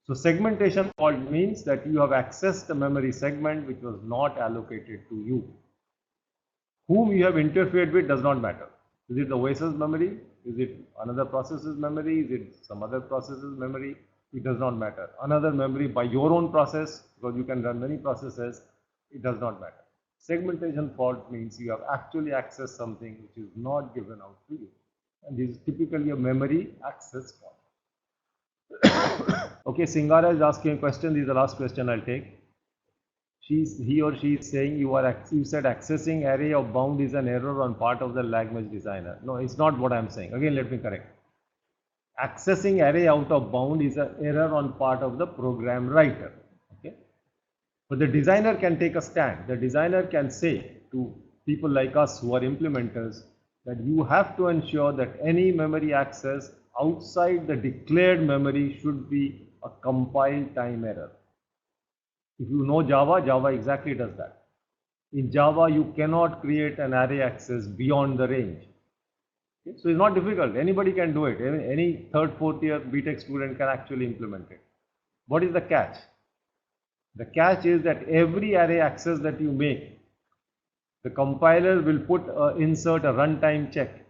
So segmentation fault means that you have accessed a memory segment which was not allocated to you. Whom you have interfered with does not matter. Is it the OS's memory? Is it another process's memory? Is it some other process's memory? It does not matter. Another memory by your own process, because you can run many processes, it does not matter. Segmentation fault means you have actually accessed something which is not given out to you. And this is typically a memory access fault. Okay, Singara is asking a question. This is the last question I'll take. He or she is saying you said accessing array of bound is an error on part of the language designer. No, it's not what I'm saying. Again, let me correct. Accessing array out of bound is an error on part of the program writer. Okay, but the designer can take a stand. The designer can say to people like us who are implementers that you have to ensure that any memory access outside the declared memory should be a compile time error. If you know Java, Java exactly does that. In Java, you cannot create an array access beyond the range. Okay? So it's not difficult. Anybody can do it. Any third, fourth year BTech student can actually implement it. What is the catch? The catch is that every array access that you make, the compiler will insert a runtime check.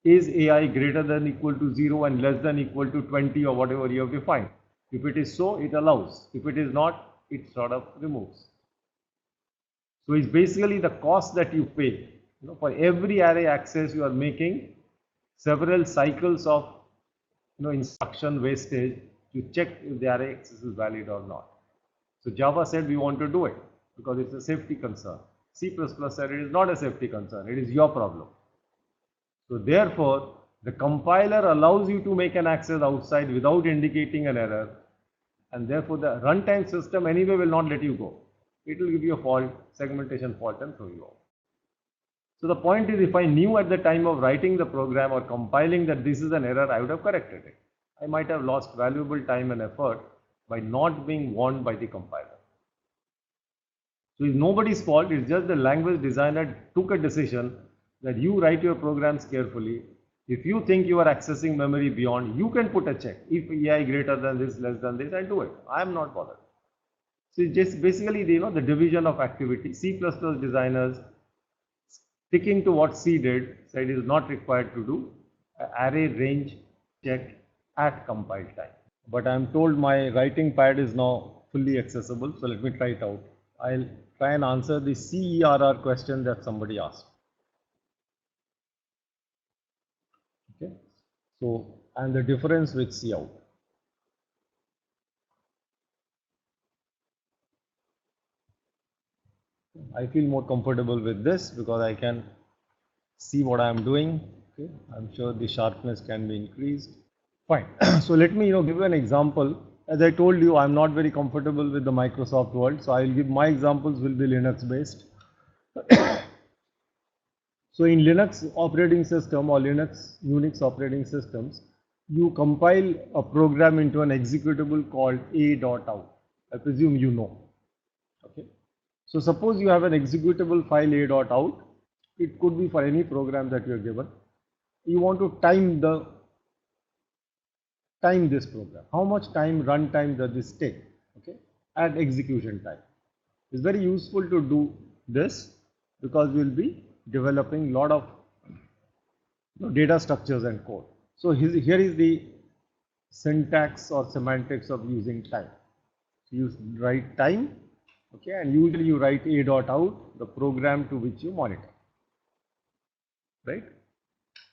Is AI greater than equal to 0 and less than equal to 20 or whatever you have defined? If it is so, it allows. If it is not, it sort of removes. So it's basically the cost that you pay. For every array access, you are making several cycles of instruction wastage to check if the array access is valid or not. So Java said we want to do it because it's a safety concern. C++ said it is not a safety concern, it is your problem. So therefore, the compiler allows you to make an access outside without indicating an error, and therefore the runtime system anyway will not let you go. It will give you a fault, segmentation fault, and throw you out. So the point is, if I knew at the time of writing the program or compiling that this is an error, I would have corrected it. I might have lost valuable time and effort, by not being warned by the compiler. So it's nobody's fault, it's just the language designer took a decision that you write your programs carefully. If you think you are accessing memory beyond, you can put a check. If EI greater than this, less than this, and do it. I am not bothered. So it's just basically the division of activity. C++ designers sticking to what C did, said it is not required to do array range check at compile time. But I am told my writing pad is now fully accessible, so let me try it out. I'll try and answer the CERR question that somebody asked. Okay, so and the difference with cout. I feel more comfortable with this because I can see what I am doing. Okay, I'm sure the sharpness can be increased. Fine. So let me give you an example. As I told you, I'm not very comfortable with the Microsoft world, so I'll give my examples will be Linux based. So in Linux operating system or Unix operating systems, you compile a program into an executable called a.out. I presume you know. Okay. So suppose you have an executable file a.out. It could be for any program that you are given. You want to time this program. How much time, runtime does this take? Okay, at execution time. It's very useful to do this because we'll be developing a lot of data structures and code. So here is the syntax or semantics of using time. So you write time, okay, and usually you write a.out, the program to which you monitor, right?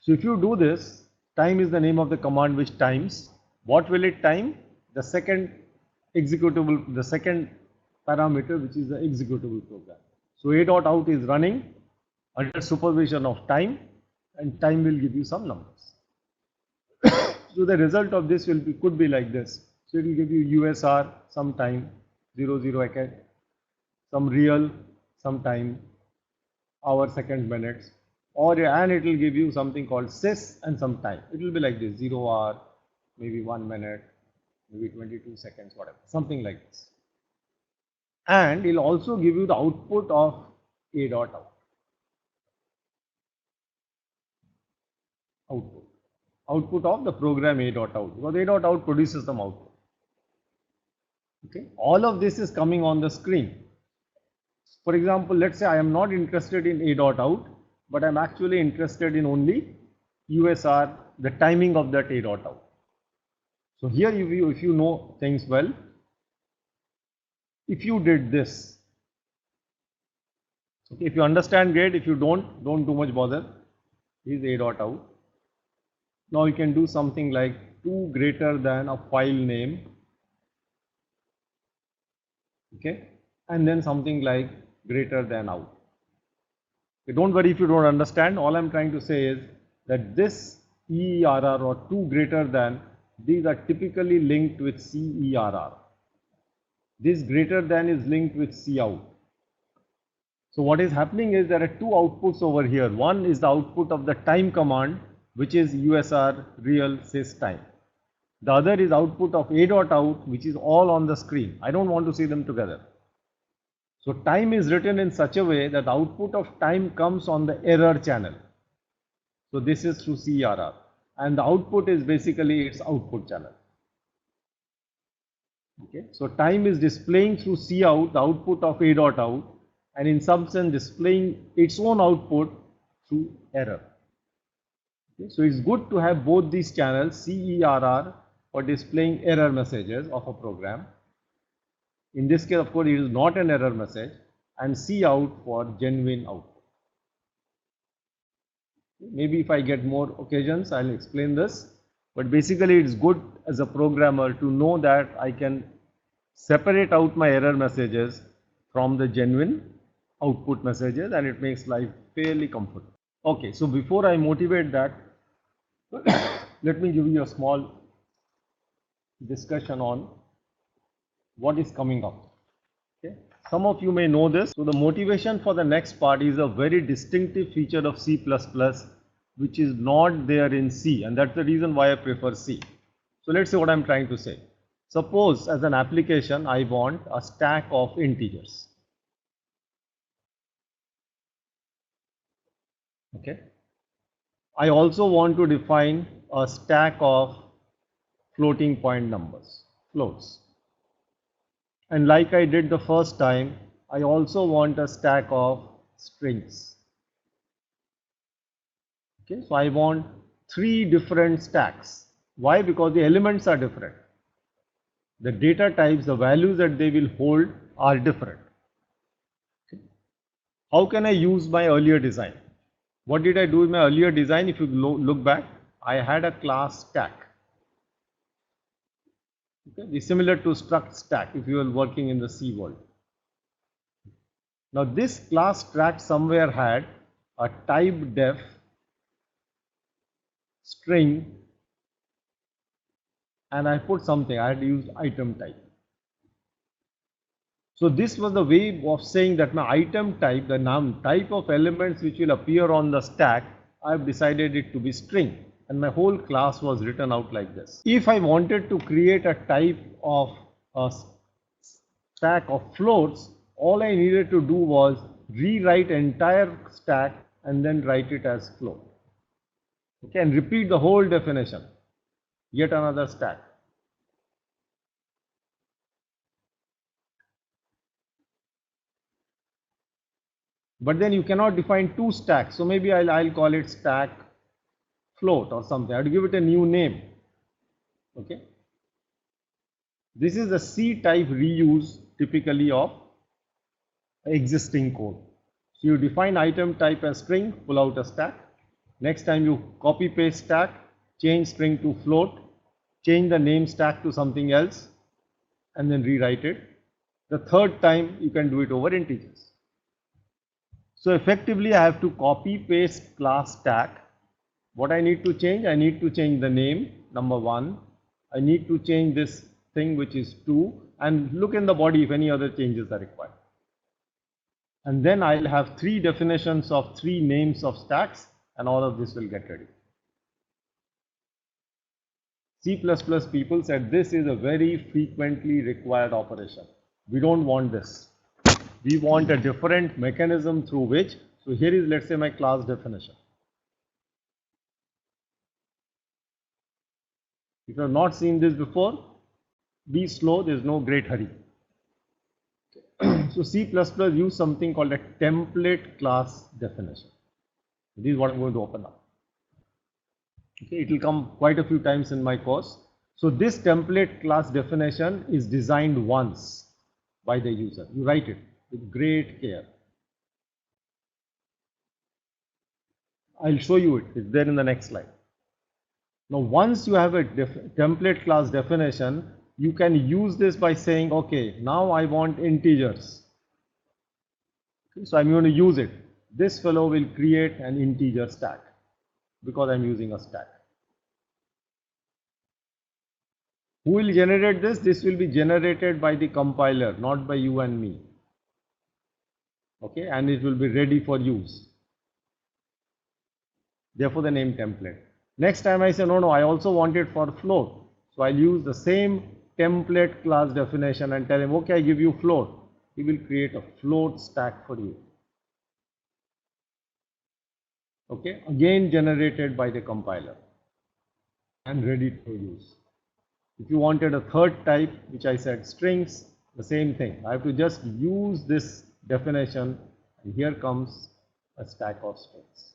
So if you do this, time is the name of the command which times. What will it time? The second executable, the second parameter, which is the executable program. So a.out is running under supervision of time, and time will give you some numbers. So the result of this could be like this. So it will give you USR some time, 00 some real some time, hour, second, minutes, and it will give you something called sys and some time. It will be like this, 0 hour, maybe 1 minute, maybe 22 seconds, whatever, something like this. And it will also give you the output of a.out. Output of the program a.out, because a.out produces some output. Okay, all of this is coming on the screen. For example, let's say I am not interested in a.out, but I'm actually interested in only USR, the timing of that a.out. So here, if you know things well, if you did this, okay, if you understand, great. If you don't too much bother. Is a.out. Now you can do something like 2 greater than a file name, okay, and then something like greater than out. Okay, don't worry if you don't understand. All I'm trying to say is that this ERR or 2 greater than, these are typically linked with CERR. This greater than is linked with cout. So what is happening is there are 2 outputs over here. One is the output of the time command, which is USR real sys time. The other is output of a.out, which is all on the screen. I don't want to see them together. So time is written in such a way that the output of time comes on the error channel. So this is through CERR, and the output is basically its output channel. Okay, so time is displaying through cout the output of a.out, and in some sense displaying its own output through error. Okay, so it's good to have both these channels, CERR for displaying error messages of a program. In this case, of course, it is not an error message, and cout for genuine output. Maybe if I get more occasions, I'll explain this. But basically, it's good as a programmer to know that I can separate out my error messages from the genuine output messages, and it makes life fairly comfortable. Okay, so before I motivate that, let me give you a small discussion on what is coming up. Okay, some of you may know this. So the motivation for the next part is a very distinctive feature of C++, which is not there in C, and that's the reason why I prefer C. So let's say what I'm trying to say. Suppose as an application, I want a stack of integers. Okay. I also want to define a stack of floating point numbers, floats. And like I did the first time, I also want a stack of strings. Okay, so I want 3 different stacks. Why? Because the elements are different. The data types, the values that they will hold are different. Okay. How can I use my earlier design? What did I do in my earlier design? If you look back, I had a class stack. Okay, it's similar to struct stack if you are working in the C world. Now this class stack somewhere had a type def string, and I put something, I had used item type. So this was the way of saying that my item type, the type of elements which will appear on the stack, I have decided it to be string, and my whole class was written out like this. If I wanted to create a type of a stack of floats, all I needed to do was rewrite entire stack and then write it as float. Okay, and repeat the whole definition, yet another stack. But then you cannot define 2 stacks, so maybe I'll call it stack float or something. I have to give it a new name. Okay. This is the C type reuse typically of existing code. So you define item type as string, pull out a stack. Next time you copy paste stack, change string to float, change the name stack to something else, and then rewrite it. The third time you can do it over integers. So effectively I have to copy paste class stack. What I need to change? I need to change the name, number 1. I need to change this thing which is 2, and look in the body if any other changes are required. And then I'll have 3 definitions of 3 names of stacks, and all of this will get ready. C++ people said this is a very frequently required operation. We don't want this. We want a different mechanism through which, so here is, let's say, my class definition. If you have not seen this before, be slow, there is no great hurry. So C++ use something called a template class definition. This is what I'm going to open up. Okay, it will come quite a few times in my course. So this template class definition is designed once by the user. You write it with great care. I'll show you it. It's there in the next slide. Now, once you have a template class definition, you can use this by saying, okay, now I want integers. Okay, so I'm going to use it. This fellow will create an integer stack because I'm using a stack. Who will generate this? This will be generated by the compiler, not by you and me. Okay, and it will be ready for use. Therefore, the name template. Next time I say, no, I also want it for float. So I'll use the same template class definition and tell him, okay, I give you float. He will create a float stack for you. Okay, again generated by the compiler and ready to use. If you wanted a third type, which I said strings, the same thing. I have to just use this definition, and here comes a stack of strings.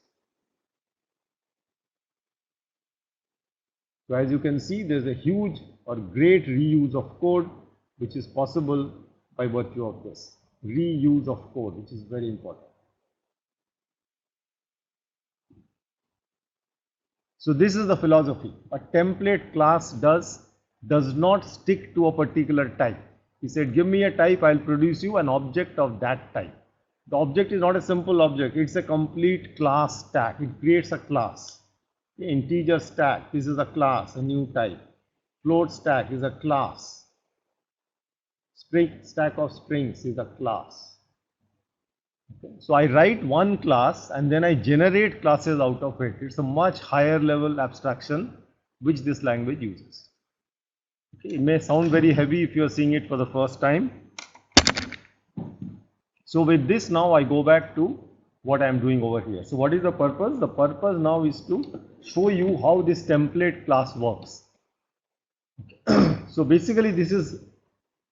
So as you can see, there is a huge or great reuse of code which is possible by virtue of this. Reuse of code, which is very important. So this is the philosophy. A template class does not stick to a particular type. He said, give me a type, I'll produce you an object of that type. The object is not a simple object, it's a complete class stack. It creates a class. The integer stack, this is a class, a new type. Float stack is a class. Stack of strings is a class. Okay. So I write one class and then I generate classes out of it. It's a much higher level abstraction which this language uses. Okay, it may sound very heavy if you are seeing it for the first time. So with this now I go back to what I am doing over here. So what is the purpose? The purpose now is to show you how this template class works. So basically this is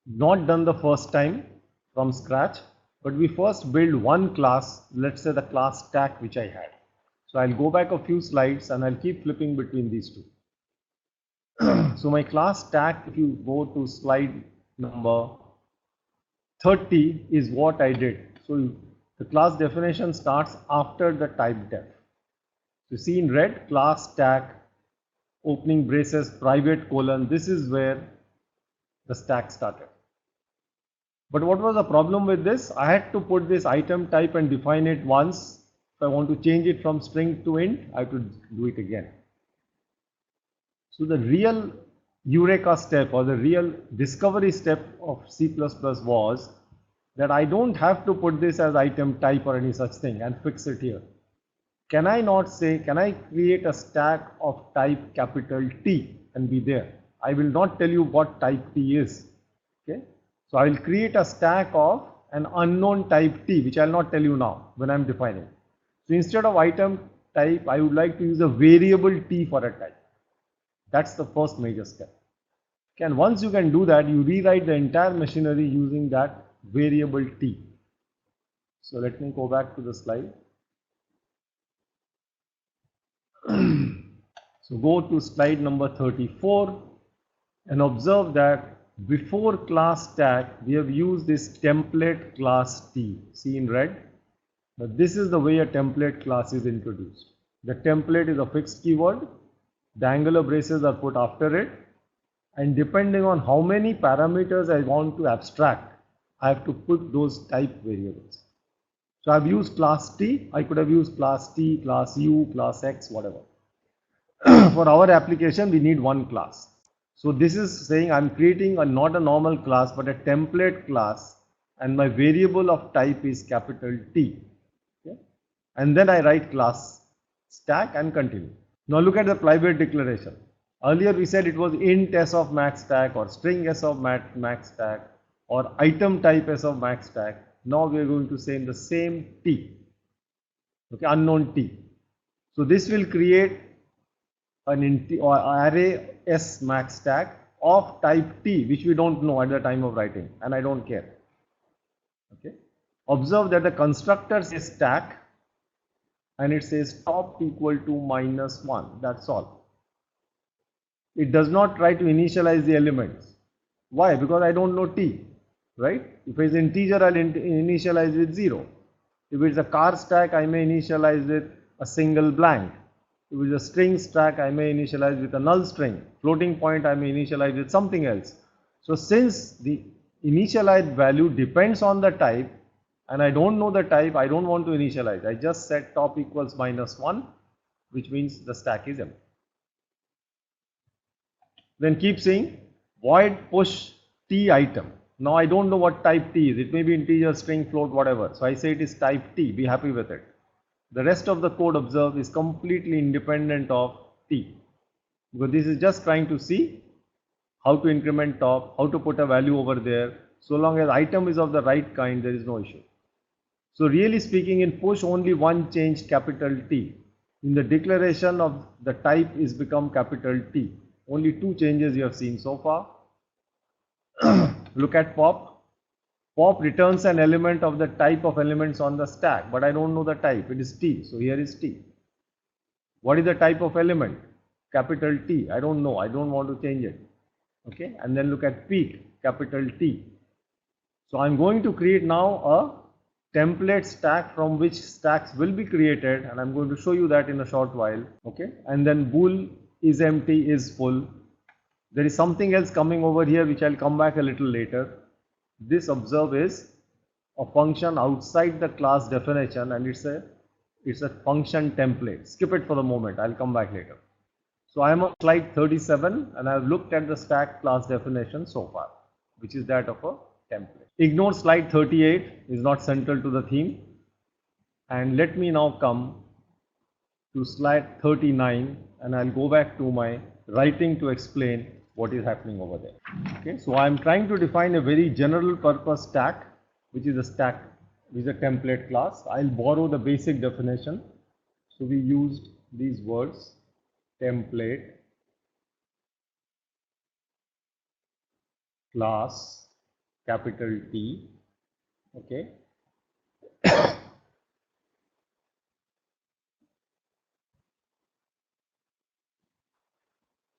not done the first time from scratch, but we first build one class, let's say the class stack which I had. So I'll go back a few slides and I'll keep flipping between these two. So my class stack, if you go to slide number 30 is what I did. So the class definition starts after the type def. You see in red, class stack, opening braces, private colon, this is where the stack started. But what was the problem with this? I had to put this item type and define it once. If I want to change it from string to int, I have to do it again. So the real Eureka step or the real discovery step of C++ was that I don't have to put this as item type or any such thing and fix it here. Can I not say, can I create a stack of type capital T and be there? I will not tell you what type T is. Okay. So I will create a stack of an unknown type T, which I will not tell you now when I am defining. So instead of item type, I would like to use a variable T for a type. That's the first major step. Okay, and once you can do that, you rewrite the entire machinery using that variable T. So let me go back to the slide. So go to slide number 34 and observe that before class stack, we have used this template class T. See in red? Now this is the way a template class is introduced. The template is a fixed keyword. The angular braces are put after it. And depending on how many parameters I want to abstract, I have to put those type variables. So I've used class T. I could have used class T, class U, class X, whatever. For our application, we need one class. So this is saying I'm creating not a normal class, but a template class, and my variable of type is capital T. Okay? And then I write class stack and continue. Now look at the private declaration. Earlier we said it was int s of max stack or string s of max stack or item type s of max stack. Now we are going to say in the same T, okay, unknown T. So this will create an array s max stack of type T, which we don't know at the time of writing, and I don't care. Okay. Observe that the constructor says stack and it says top equal to -1. That's all. It does not try to initialize the elements. Why? Because I don't know T, right? If it's integer, I'll initialize with 0. If it's a car stack, I may initialize with a single blank. If it's a string stack, I may initialize with a null string. Floating point, I may initialize with something else. So since the initialized value depends on the type, and I don't know the type, I don't want to initialize. I just set top equals -1, which means the stack is empty. Then keep saying void push T item. Now I don't know what type T is. It may be integer, string, float, whatever. So I say it is type T. Be happy with it. The rest of the code observed is completely independent of T. Because this is just trying to see how to increment top, how to put a value over there. So long as item is of the right kind, there is no issue. So really speaking, in push only one change, capital T. In the declaration of the type is become capital T. Only two changes you have seen so far. Look at pop. Pop returns an element of the type of elements on the stack, but I don't know the type. It is T. So here is T. What is the type of element? Capital T. I don't know. I don't want to change it. Okay. And then look at peak, capital T. So I'm going to create now a template stack from which stacks will be created, and I'm going to show you that in a short while. Okay. And then bool is empty, is full. There is something else coming over here which I'll come back a little later. This observe is a function outside the class definition, and it's a function template. Skip it for the moment. I'll come back later. So I am on slide 37 and I have looked at the stack class definition so far, which is that of a template. Ignore slide 38, is not central to the theme. And let me now come to slide 39 and I'll go back to my writing to explain what is happening over there. Okay, so I'm trying to define a very general purpose stack, which is a stack, which is a template class. I'll borrow the basic definition. So we used these words, template, class, capital T, okay.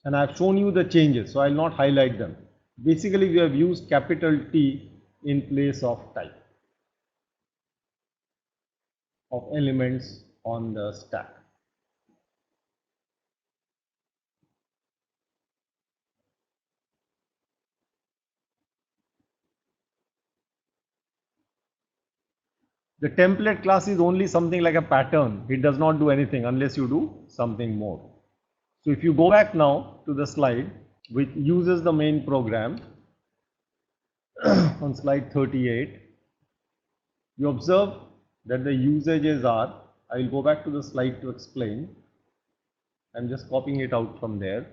And I've shown you the changes, so I'll not highlight them. Basically, we have used capital T in place of type of elements on the stack. The template class is only something like a pattern. It does not do anything unless you do something more. So if you go back now to the slide which uses the main program on slide 38, you observe that the usages are, I will go back to the slide to explain. I'm just copying it out from there.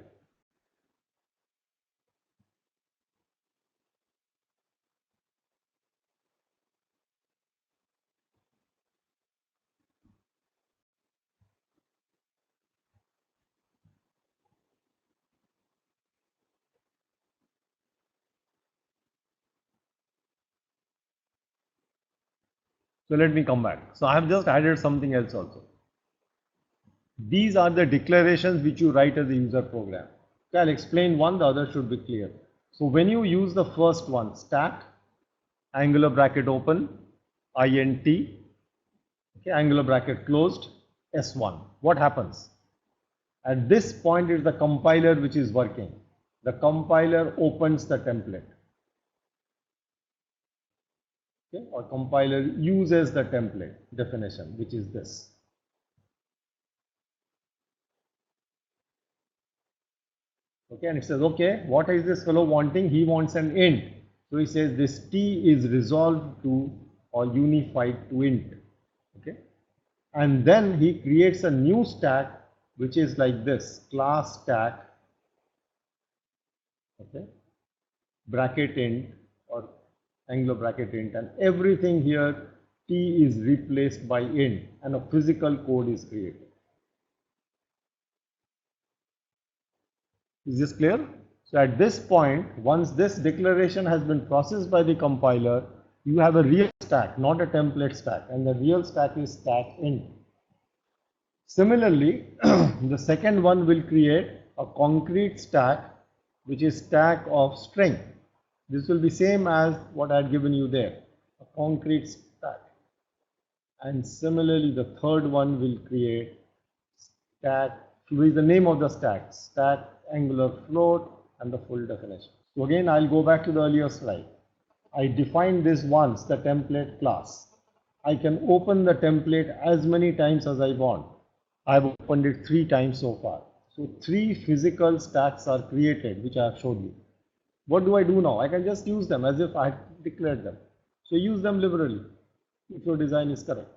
So let me come back. So I have just added something else also. These are the declarations which you write as a user program. Okay, I'll explain one, the other should be clear. So when you use the first one, stack, angular bracket open, int, okay, angular bracket closed, s1, what happens? At this point is the compiler which is working. The compiler opens the template. Okay, or compiler uses the template definition, which is this. Okay, and it says, okay, what is this fellow wanting? He wants an int. So he says this t is resolved to or unified to int. Okay, and then he creates a new stack which is like this, class stack, okay, bracket int or angular bracket int, and everything here t is replaced by int and a physical code is created. Is this clear? So at this point, once this declaration has been processed by the compiler, you have a real stack, not a template stack, and the real stack is stack int. Similarly, the second one will create a concrete stack, which is stack of string. This will be same as what I had given you there, a concrete stack. And similarly, the third one will create stack, which is the name of the stack, stack angular float, and the full definition. So again, I'll go back to the earlier slide. I defined this once, the template class. I can open the template as many times as I want. I've opened it 3 times so far. So 3 physical stacks are created, which I have showed you. What do I do now? I can just use them as if I had declared them. So use them liberally if your design is correct.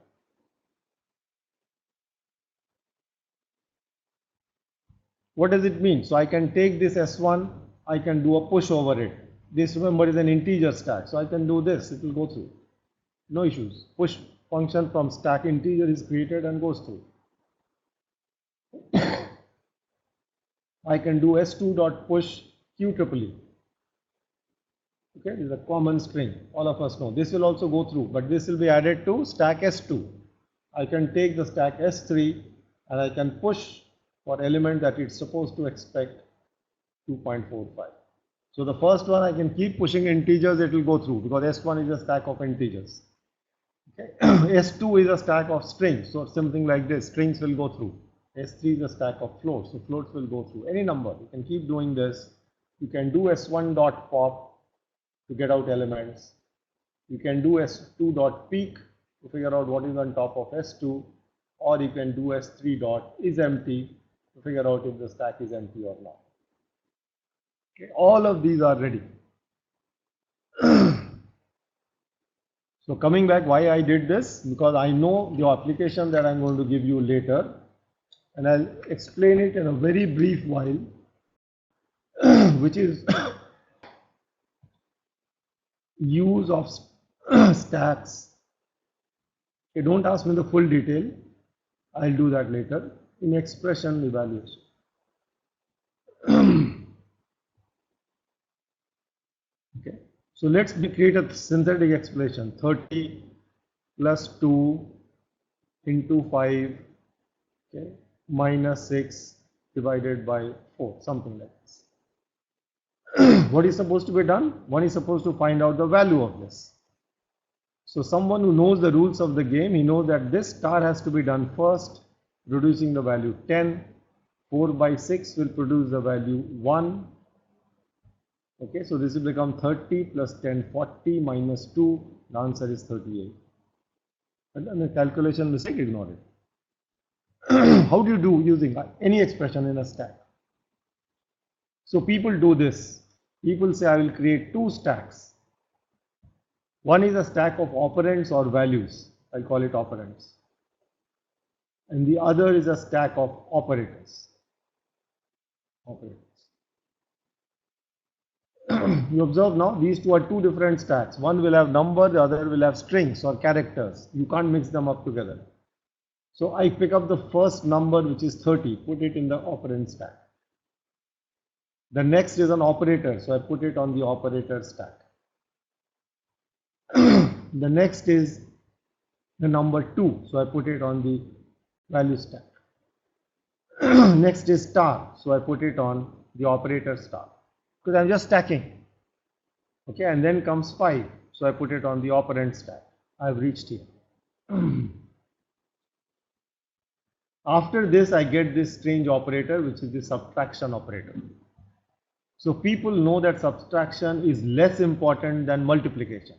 What does it mean? So I can take this S1, I can do a push over it. This, remember, is an integer stack. So I can do this, it will go through. No issues. Push function from stack integer is created and goes through. I can do s2.push QEEE. Okay, this is a common string. All of us know. This will also go through, but this will be added to stack S2. I can take the stack S3 and I can push for element that it's supposed to expect 2.45. So the first one I can keep pushing integers, it will go through because S1 is a stack of integers. Okay. S2 is a stack of strings, so something like this, strings will go through. S3 is a stack of floats, so floats will go through any number. You can keep doing this. You can do S1.pop to get out elements. You can do S2.peek to figure out what is on top of S2, or you can do S3.isEmpty to figure out if the stack is empty or not. Okay. All of these are ready. So coming back, why I did this? Because I know the application that I'm going to give you later, and I'll explain it in a very brief while. which is use of stacks. Okay, don't ask me the full detail. I'll do that later in expression evaluation. Okay, so let's create a synthetic expression. 30 plus 2 into 5, okay, minus 6 divided by 4, something like this. What is supposed to be done? One is supposed to find out the value of this. So someone who knows the rules of the game, he knows that this star has to be done first, producing the value 10. 4 by 6 will produce the value 1. Okay, so this will become 30 plus 10, 40 minus 2. The answer is 38. And then the calculation mistake, ignore it. How do you do using any expression in a stack? So people do this. People say I will create two stacks. One is a stack of operands or values. I'll call it operands. And the other is a stack of operators. You observe now these two are two different stacks. One will have number, the other will have strings or characters. You can't mix them up together. So I pick up the first number, which is 30, put it in the operand stack. The next is an operator, so I put it on the operator stack. The next is the number 2, so I put it on the value stack. Next is star, so I put it on the operator star, because I'm just stacking. Okay, and then comes 5, so I put it on the operand stack. I've reached here. After this, I get this strange operator, which is the subtraction operator. So people know that subtraction is less important than multiplication.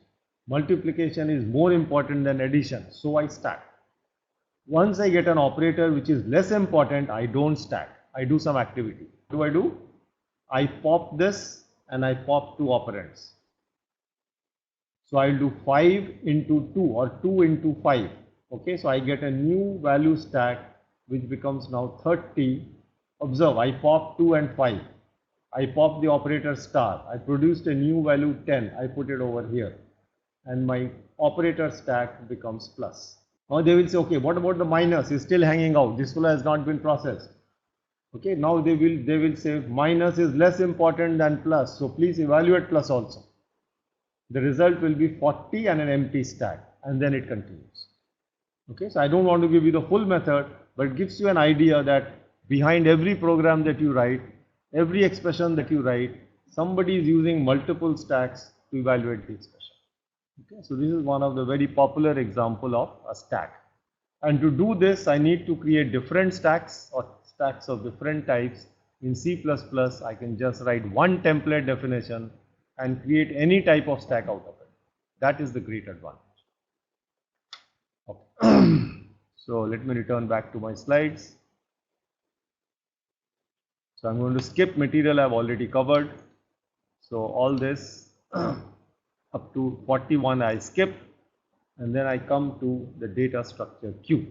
Multiplication is more important than addition, so I stack. Once I get an operator which is less important, I don't stack. I do some activity. What do? I pop this and I pop two operands. So I'll do 5 into 2 or 2 into 5. Okay, so I get a new value stack which becomes now 30. Observe, I pop 2 and 5. I pop the operator star. I produced a new value 10. I put it over here. And my operator stack becomes plus. Now they will say, okay, what about the minus? Is still hanging out. This one has not been processed. Okay, now they will say minus is less important than plus. So please evaluate plus also. The result will be 40 and an empty stack, and then it continues. Okay, so I don't want to give you the full method, but it gives you an idea that behind every program that you write, every expression that you write, somebody is using multiple stacks to evaluate the expression. Okay, so this is one of the very popular example of a stack. And to do this, I need to create different stacks or stacks of different types. In C++, I can just write one template definition and create any type of stack out of it. That is the great advantage. Okay. So let me return back to my slides. So I'm going to skip material I've already covered. So all this up to 41 I skip, and then I come to the data structure Q.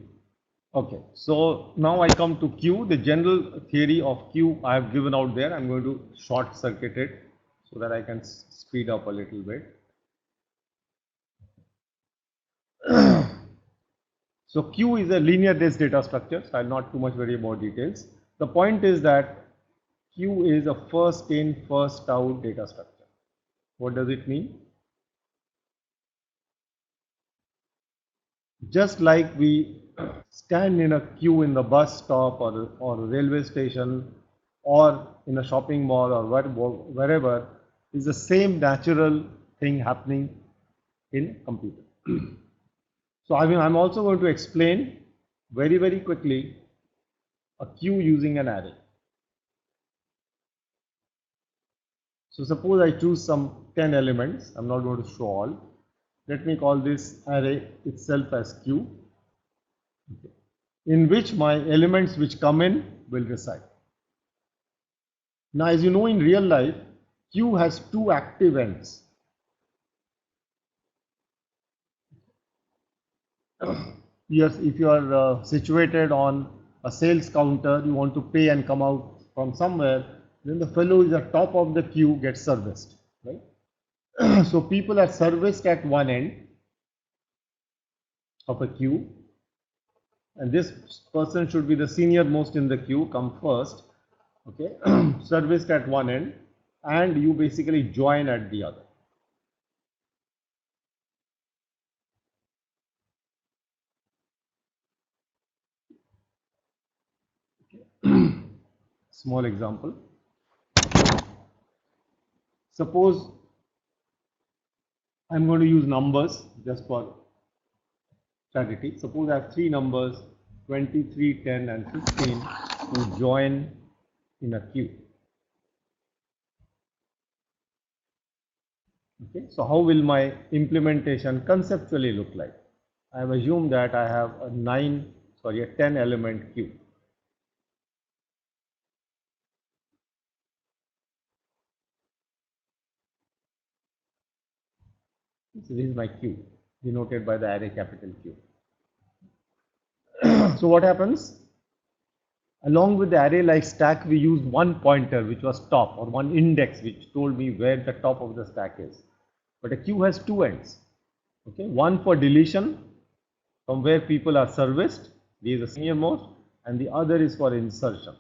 Okay, so now I come to Q. The general theory of Q I have given out there. I'm going to short circuit it so that I can speed up a little bit. So Q is a linear based data structure, so I'll not too much worry about details. The point is that Q is a first in, first out data structure. What does it mean? Just like we stand in a queue in the bus stop or railway station or in a shopping mall or wherever, is the same natural thing happening in computer. So I'm also going to explain very, very quickly a queue using an array. So suppose I choose some 10 elements. I'm not going to show all. Let me call this array itself as Q, okay, in which my elements which come in will reside. Now, as you know, in real life, Q has two active ends. Yes, if you are situated on a sales counter, you want to pay and come out from somewhere, then the fellow who is at top of the queue gets serviced, right? So people are serviced at one end of a queue, and this person should be the senior most in the queue, come first, okay, serviced at one end, and you basically join at the other. Small example. Suppose I'm going to use numbers just for clarity. Suppose I have three numbers 23, 10 and 15 to join in a queue. Okay, so how will my implementation conceptually look like? I have assumed that I have a 10 element queue. So this is my queue, denoted by the array capital Q. So what happens? Along with the array like stack, we use one pointer which was top, or one index which told me where the top of the stack is. But a queue has two ends. Okay, one for deletion from where people are serviced, this is the senior most, and the other is for insertion.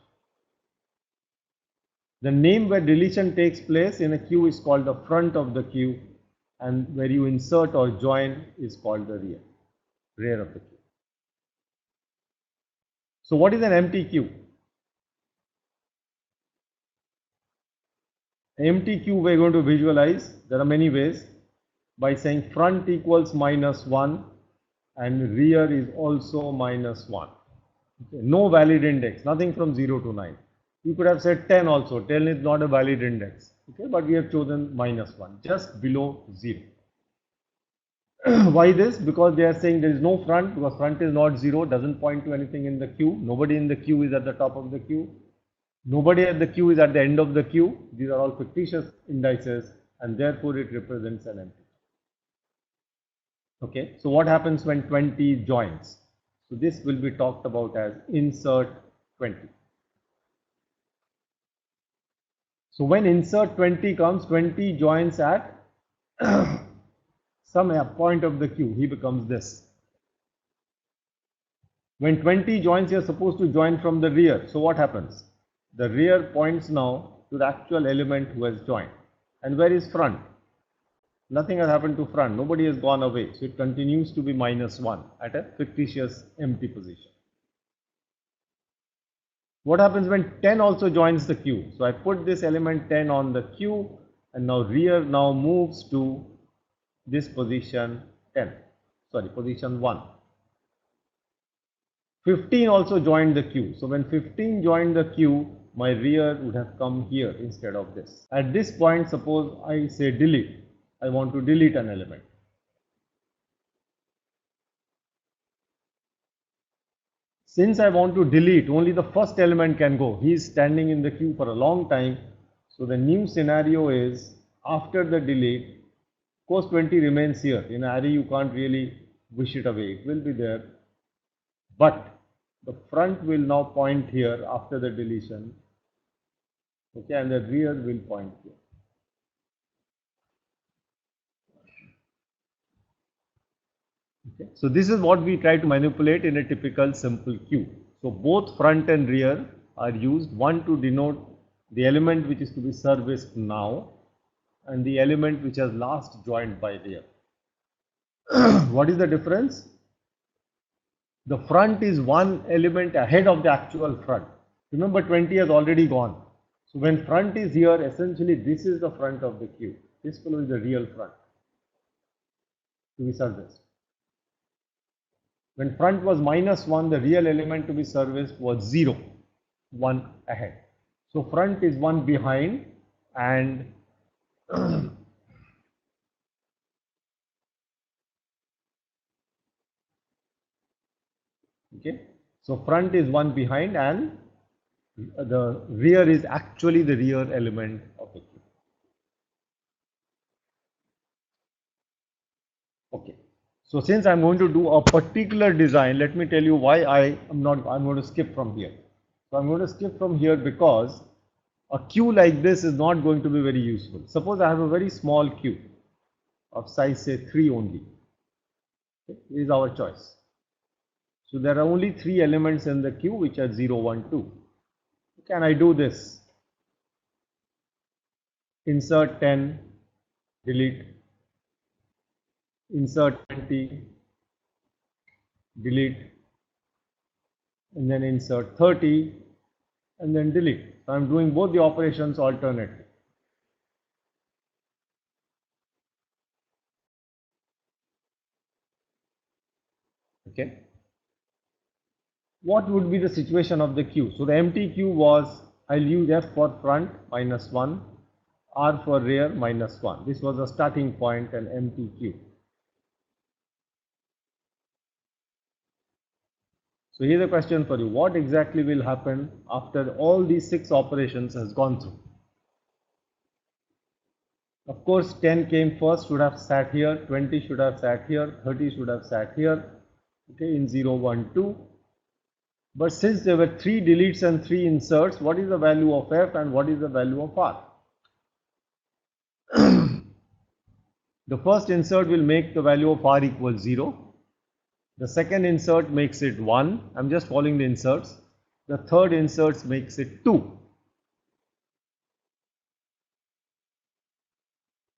The name where deletion takes place in a queue is called the front of the queue, and where you insert or join is called the rear of the queue. So what is an empty queue? An empty queue we're going to visualize, there are many ways, by saying front equals -1 and rear is also -1. Okay. No valid index, nothing from 0 to 9. You could have said 10 also, 10 is not a valid index, okay, but we have chosen -1, just below 0. Why this? Because they are saying there is no front, because front is not 0, doesn't point to anything in the queue. Nobody in the queue is at the top of the queue. Nobody at the queue is at the end of the queue. These are all fictitious indices, and therefore it represents an empty. Okay, so what happens when 20 joins? So this will be talked about as insert 20. So when insert 20 comes, 20 joins at some point of the queue, he becomes this. When 20 joins, you are supposed to join from the rear. So what happens? The rear points now to the actual element who has joined. And where is front? Nothing has happened to front. Nobody has gone away. So it continues to be -1 at a fictitious empty position. What happens when 10 also joins the queue? So I put this element 10 on the queue, and now rear now moves to this position 10, sorry, position 1. 15 also joined the queue. So when 15 joined the queue, my rear would have come here instead of this. At this point, suppose I say delete. I want to delete an element. Since I want to delete, only the first element can go. He is standing in the queue for a long time. So the new scenario is, after the delete, of course 20 remains here. In an array you can't really wish it away. It will be there. But the front will now point here after the deletion. Okay, and the rear will point here. Okay. So this is what we try to manipulate in a typical simple queue. So both front and rear are used, one to denote the element which is to be serviced now, and the element which has last joined by rear. What is the difference? The front is one element ahead of the actual front. Remember, 20 has already gone. So when front is here, essentially this is the front of the queue. This fellow is the real front to be serviced. When front was -1, the real element to be serviced was 0, 1 ahead. So front is 1 behind, and okay, so front is 1 behind, and the rear is actually the rear element of the queue. Okay. So since I'm going to do a particular design, let me tell you why I'm going to skip from here. So I'm going to skip from here because a queue like this is not going to be very useful. Suppose I have a very small queue of size say 3 only. Okay, is our choice. So there are only 3 elements in the queue which are 0, 1, 2. Can I do this? Insert 10, delete, insert 20, delete, and then insert 30, and then delete. So I'm doing both the operations alternately. Okay. What would be the situation of the queue? So the empty queue was, I'll use F for front -1, R for rear -1. This was a starting point, an empty queue. So here's a question for you. What exactly will happen after all these 6 operations has gone through? Of course, 10 came first, should have sat here, 20 should have sat here, 30 should have sat here, okay, in 0, 1, 2. But since there were 3 deletes and 3 inserts, what is the value of F and what is the value of R? The first insert will make the value of R equal 0. The second insert makes it 1. I'm just following the inserts. The third insert makes it 2.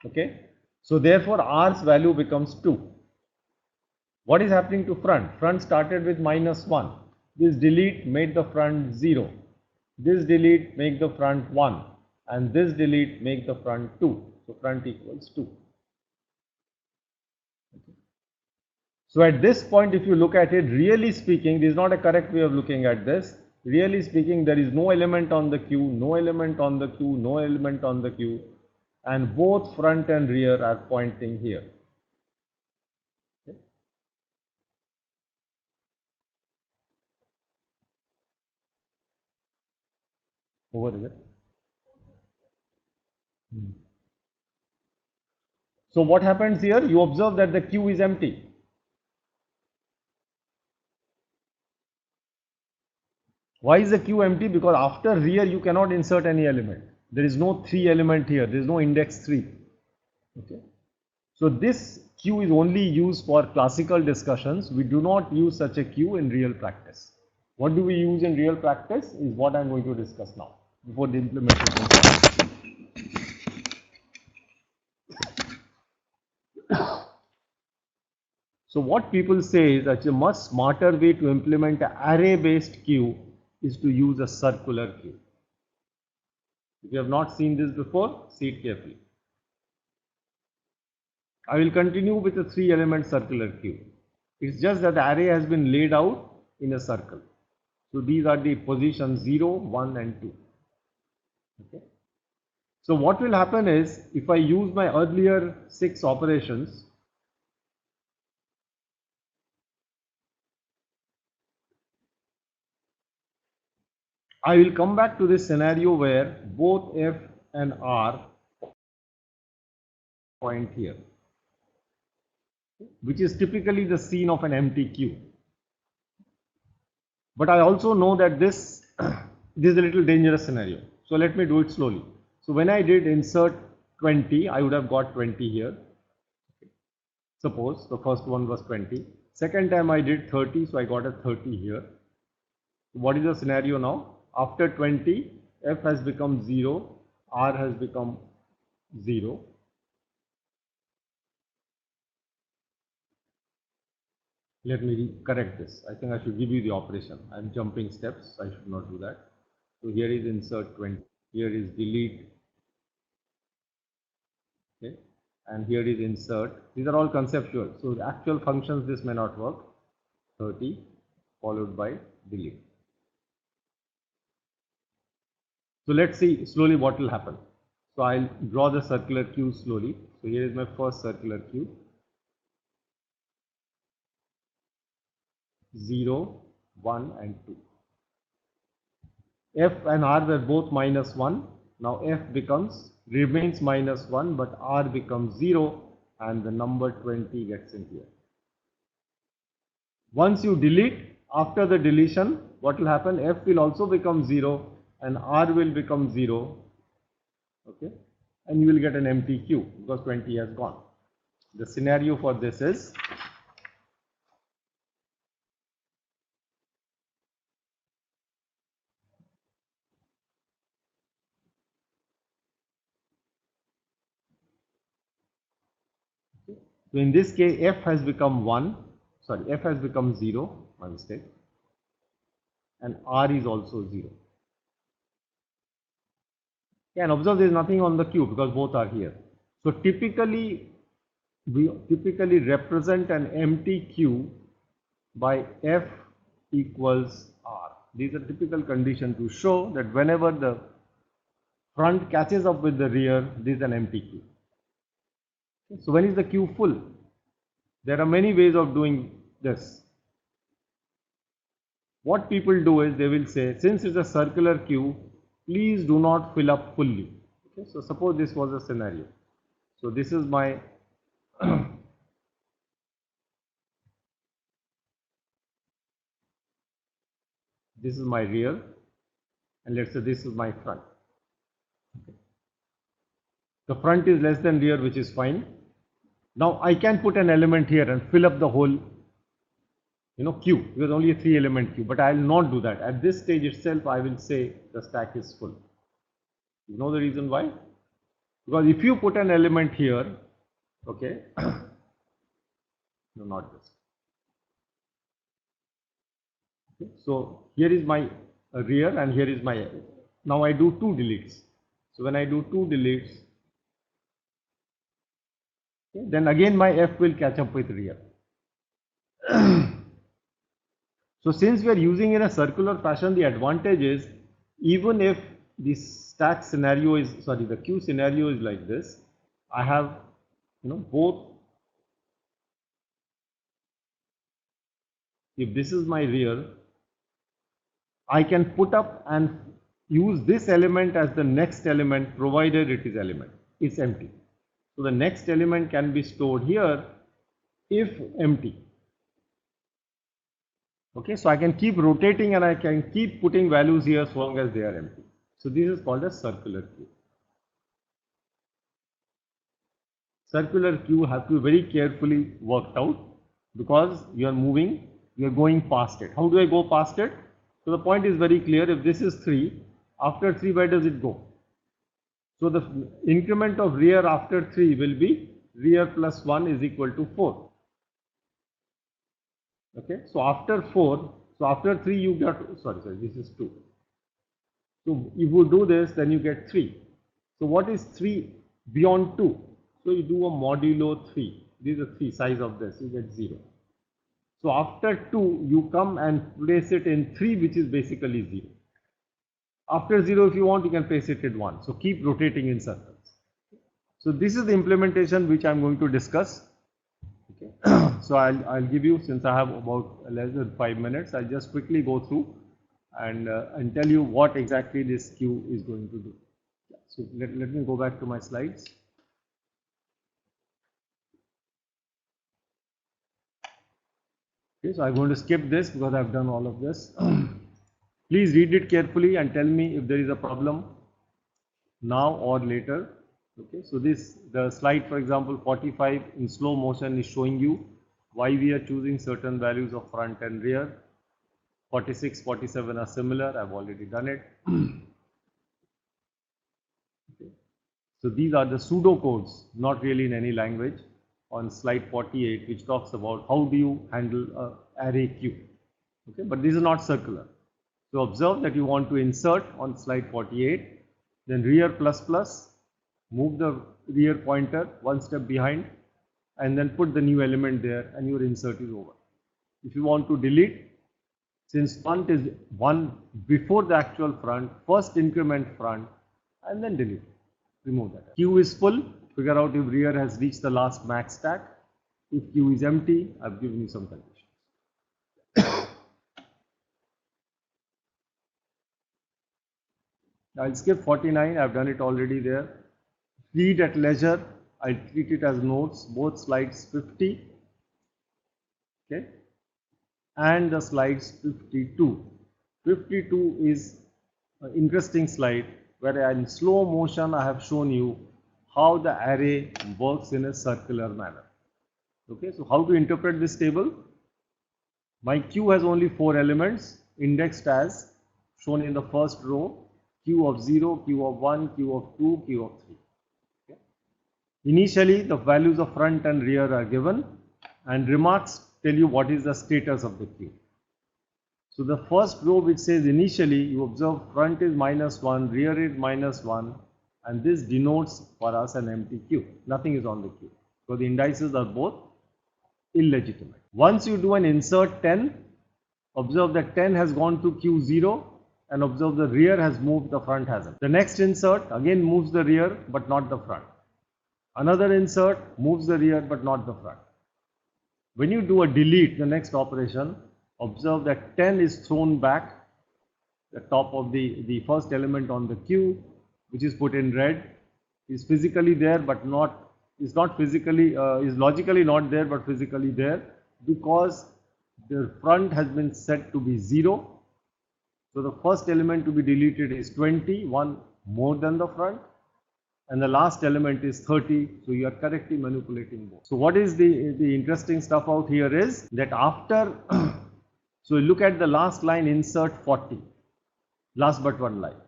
Okay. So therefore R's value becomes 2. What is happening to front? Front started with -1. This delete made the front 0. This delete make the front 1. And this delete make the front 2. So front equals 2. Okay. So at this point, if you look at it, really speaking, this is not a correct way of looking at this. Really speaking, there is no element on the queue, no element on the queue, no element on the queue. And both front and rear are pointing here. Okay. Over here. So what happens here? You observe that the queue is empty. Why is the queue empty? Because after rear you cannot insert any element. There is no 3 element here. There is no index 3. Okay. So this queue is only used for classical discussions. We do not use such a queue in real practice. What do we use in real practice is what I am going to discuss now before the implementation starts. So what people say is that a much smarter way to implement an array-based queue is to use a circular queue. If you have not seen this before, see it carefully. I will continue with a 3-element circular queue. It's just that the array has been laid out in a circle. So these are the positions 0, 1 and 2. Okay. So what will happen is, if I use my earlier 6 operations, I will come back to this scenario where both F and R point here, which is typically the scene of an empty queue. But I also know that this is a little dangerous scenario. So let me do it slowly. So when I did insert 20, I would have got 20 here. Suppose the first one was 20. Second time I did 30, so I got a 30 here. What is the scenario now? After 20, F has become 0, R has become 0. Let me correct this. I think I should give you the operation. I am jumping steps. I should not do that. So here is insert 20. Here is delete. Okay. And here is insert. These are all conceptual. So the actual functions, this may not work. 30 followed by delete. So let's see slowly what will happen. So I'll draw the circular queue slowly. So here is my first circular queue. 0, 1 and 2. F and R were both -1. Now F remains -1, but R becomes 0 and the number 20 gets in here. Once you delete, after the deletion, what will happen? F will also become 0 and R will become 0 okay, and you will get an empty queue because 20 has gone. The scenario for this is so in this case f has become 1, sorry, f has become 0, my mistake, and r is also 0. Yeah, and observe there is nothing on the queue because both are here. So typically we typically represent an empty queue by f equals r. These are typical conditions to show that whenever the front catches up with the rear, this is an empty queue. So when is the queue full? There are many ways of doing this. What people do is they will say, since it's a circular queue, please do not fill up fully. Okay, so suppose this was a scenario. So this is my this is my rear, and let's say this is my front. Okay. The front is less than rear, which is fine. Now I can put an element here and fill up the whole queue, because only a 3-element queue, but I will not do that. At this stage itself, I will say the stack is full. You know the reason why? Because if you put an element here, okay, no, not this. Okay. So here is my rear and here is my, now I do 2 deletes. So when I do 2 deletes, okay, then again my f will catch up with rear. So since we are using in a circular fashion, the advantage is even if the stack scenario is, sorry, the queue scenario is like this, I have, both. If this is my rear, I can put up and use this element as the next element, provided it is element, it's empty. So the next element can be stored here if empty. Okay, so I can keep rotating and I can keep putting values here as long as they are empty. So this is called a circular queue. Circular queue have to be very carefully worked out because you are moving, you are going past it. How do I go past it? So the point is very clear. If this is 3, after 3, where does it go? So the increment of rear after 3 will be rear plus 1 is equal to 4. Okay, so after 4, so after 3 you get, sorry, this is 2. So if you do this, then you get 3. So what is 3 beyond 2? So you do a modulo 3. This is the 3 size of this, you get 0. So after 2, you come and place it in 3, which is basically 0. After 0, if you want, you can place it in 1. So keep rotating in circles. So this is the implementation which I am going to discuss. Okay. So I'll give you, since I have about less than 5 minutes, I'll just quickly go through and tell you what exactly this queue is going to do. So let me go back to my slides. Okay, so I'm going to skip this because I've done all of this. Please read it carefully and tell me if there is a problem now or later. Okay, so the slide, for example, 45 in slow motion is showing you why we are choosing certain values of front and rear. 46, 47 are similar. I've already done it. Okay. So these are the pseudo codes, not really in any language, on slide 48, which talks about how do you handle an array queue. Okay, but this is not circular. So observe that you want to insert on slide 48, then rear plus plus, move the rear pointer one step behind, and then put the new element there, and your insert is over. If you want to delete, since front is 1 before the actual front, first increment front, and then delete. Remove that. Queue is full, figure out if rear has reached the last max stack. If queue is empty, I've given you some conditions. I'll skip 49, I've done it already there. Read at leisure, I'll treat it as notes, both slides 50, okay, and the slides 52. 52 is an interesting slide where in slow motion I have shown you how the array works in a circular manner. Okay, so how to interpret this table? My Q has only 4 elements indexed as shown in the first row, Q of 0, Q of 1, Q of 2, Q of 3. Okay. Initially, the values of front and rear are given, and remarks tell you what is the status of the queue. So the first row which says initially, you observe front is -1, rear is -1, and this denotes for us an empty queue. Nothing is on the queue. So the indices are both illegitimate. Once you do an insert 10, observe that 10 has gone to Q0 and observe the rear has moved, the front hasn't. The next insert again moves the rear but not the front. Another insert moves the rear but not the front. When you do a delete, the next operation, observe that 10 is thrown back, the top of the first element on the queue, which is put in red, is physically there but not, is not physically, is logically not there but physically there, because the front has been set to be 0. So the first element to be deleted is 20, one more than the front, and the last element is 30. So you are correctly manipulating both. So what is the interesting stuff out here is that after, so look at the last line, insert 40, last but one line.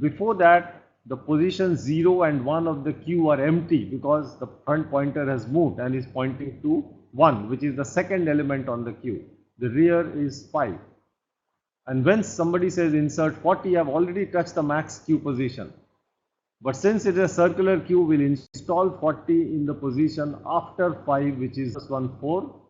Before that, the position 0 and 1 of the queue are empty because the front pointer has moved and is pointing to 1, which is the second element on the queue. The rear is 5. And when somebody says insert 40, I have already touched the max queue position. But since it is a circular queue, we'll install 40 in the position after 5, which is 4,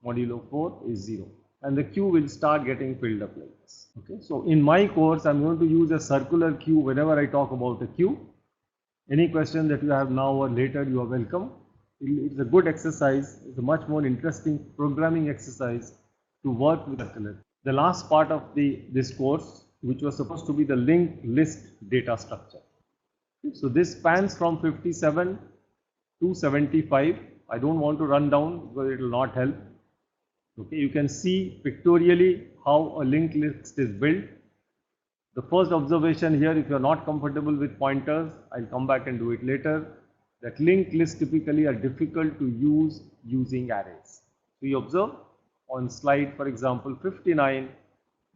modulo 4 is 0. And the queue will start getting filled up like this. Okay, so in my course, I'm going to use a circular queue whenever I talk about a queue. Any question that you have now or later, you are welcome. It's a good exercise. It's a much more interesting programming exercise to work with circular. The last part of this course, which was supposed to be the linked list data structure. Okay, so this spans from 57 to 75. I don't want to run down because it will not help. Okay, you can see pictorially how a linked list is built. The first observation here, if you are not comfortable with pointers, I'll come back and do it later, that linked lists typically are difficult to use using arrays. So you observe on slide, for example, 59,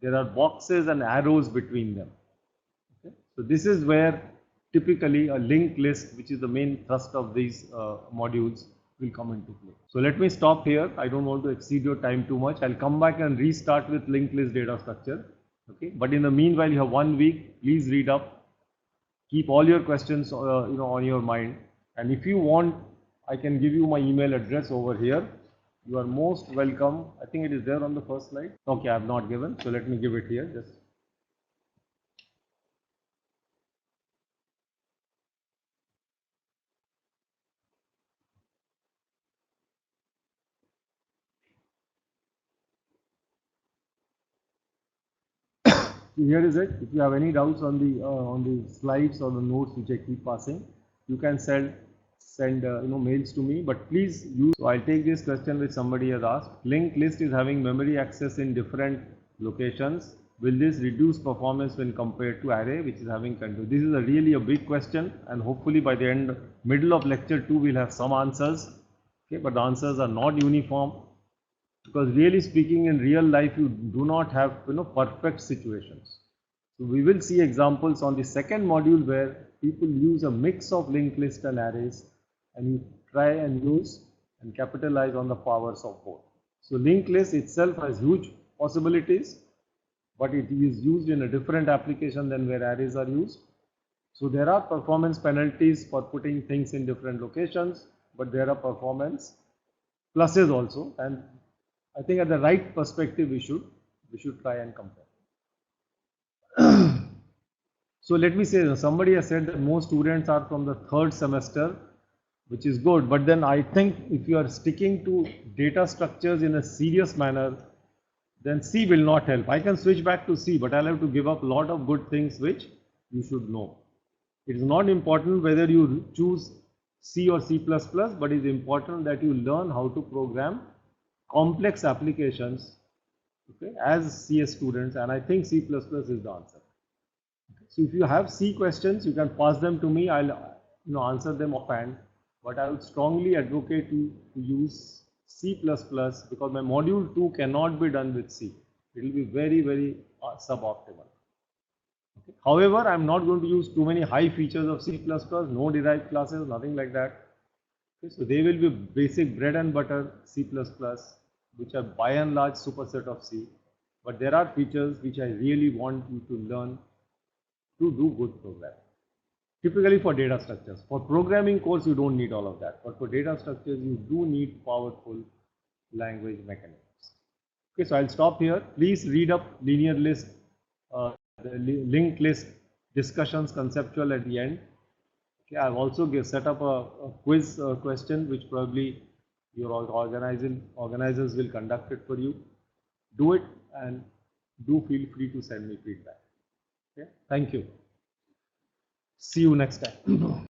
there are boxes and arrows between them. Okay? So this is where typically a linked list, which is the main thrust of these modules, will come into play. So let me stop here. I don't want to exceed your time too much. I'll come back and restart with linked list data structure. Okay, but in the meanwhile, you have 1 week. Please read up. Keep all your questions, on your mind. And if you want, I can give you my email address over here. You are most welcome. I think it is there on the first slide. Okay, I have not given. So let me give it here. Just. Here is it. If you have any doubts on the slides or the notes which I keep passing, you can send mails to me. But please use. So I'll take this question which somebody has asked. Linked list is having memory access in different locations. Will this reduce performance when compared to array, which is having control? This is really a big question, and hopefully by the middle of lecture 2, we'll have some answers. Okay, but the answers are not uniform. Because really speaking, in real life, you do not have perfect situations. So we will see examples on the second module where people use a mix of linked list and arrays, and you try and use and capitalize on the powers of both. So linked list itself has huge possibilities, but it is used in a different application than where arrays are used. So there are performance penalties for putting things in different locations, but there are performance pluses also, and I think at the right perspective we should try and compare. So let me say, somebody has said that most students are from the 3rd semester, which is good, but then I think if you are sticking to data structures in a serious manner, then C will not help. I can switch back to C, but I'll have to give up a lot of good things which you should know. It is not important whether you choose C or C++, but it is important that you learn how to program complex applications, okay, as CS students, and I think C++ is the answer. Okay. So if you have C questions, you can pass them to me. I'll answer them offhand. But I would strongly advocate you to use C++ because my module 2 cannot be done with C. It will be very, very suboptimal. Okay. However, I'm not going to use too many high features of C++, no derived classes, nothing like that. Okay. So they will be basic bread and butter C++, which are by and large superset of C. But there are features which I really want you to learn to do good programming. Typically for data structures. For programming course, you don't need all of that. But for data structures, you do need powerful language mechanisms. Okay, so I'll stop here. Please read up linear list, the linked list discussions conceptual at the end. Okay, I've also set up a quiz question which probably your organizers will conduct it for you. Do it and do feel free to send me feedback. Okay, thank you. See you next time.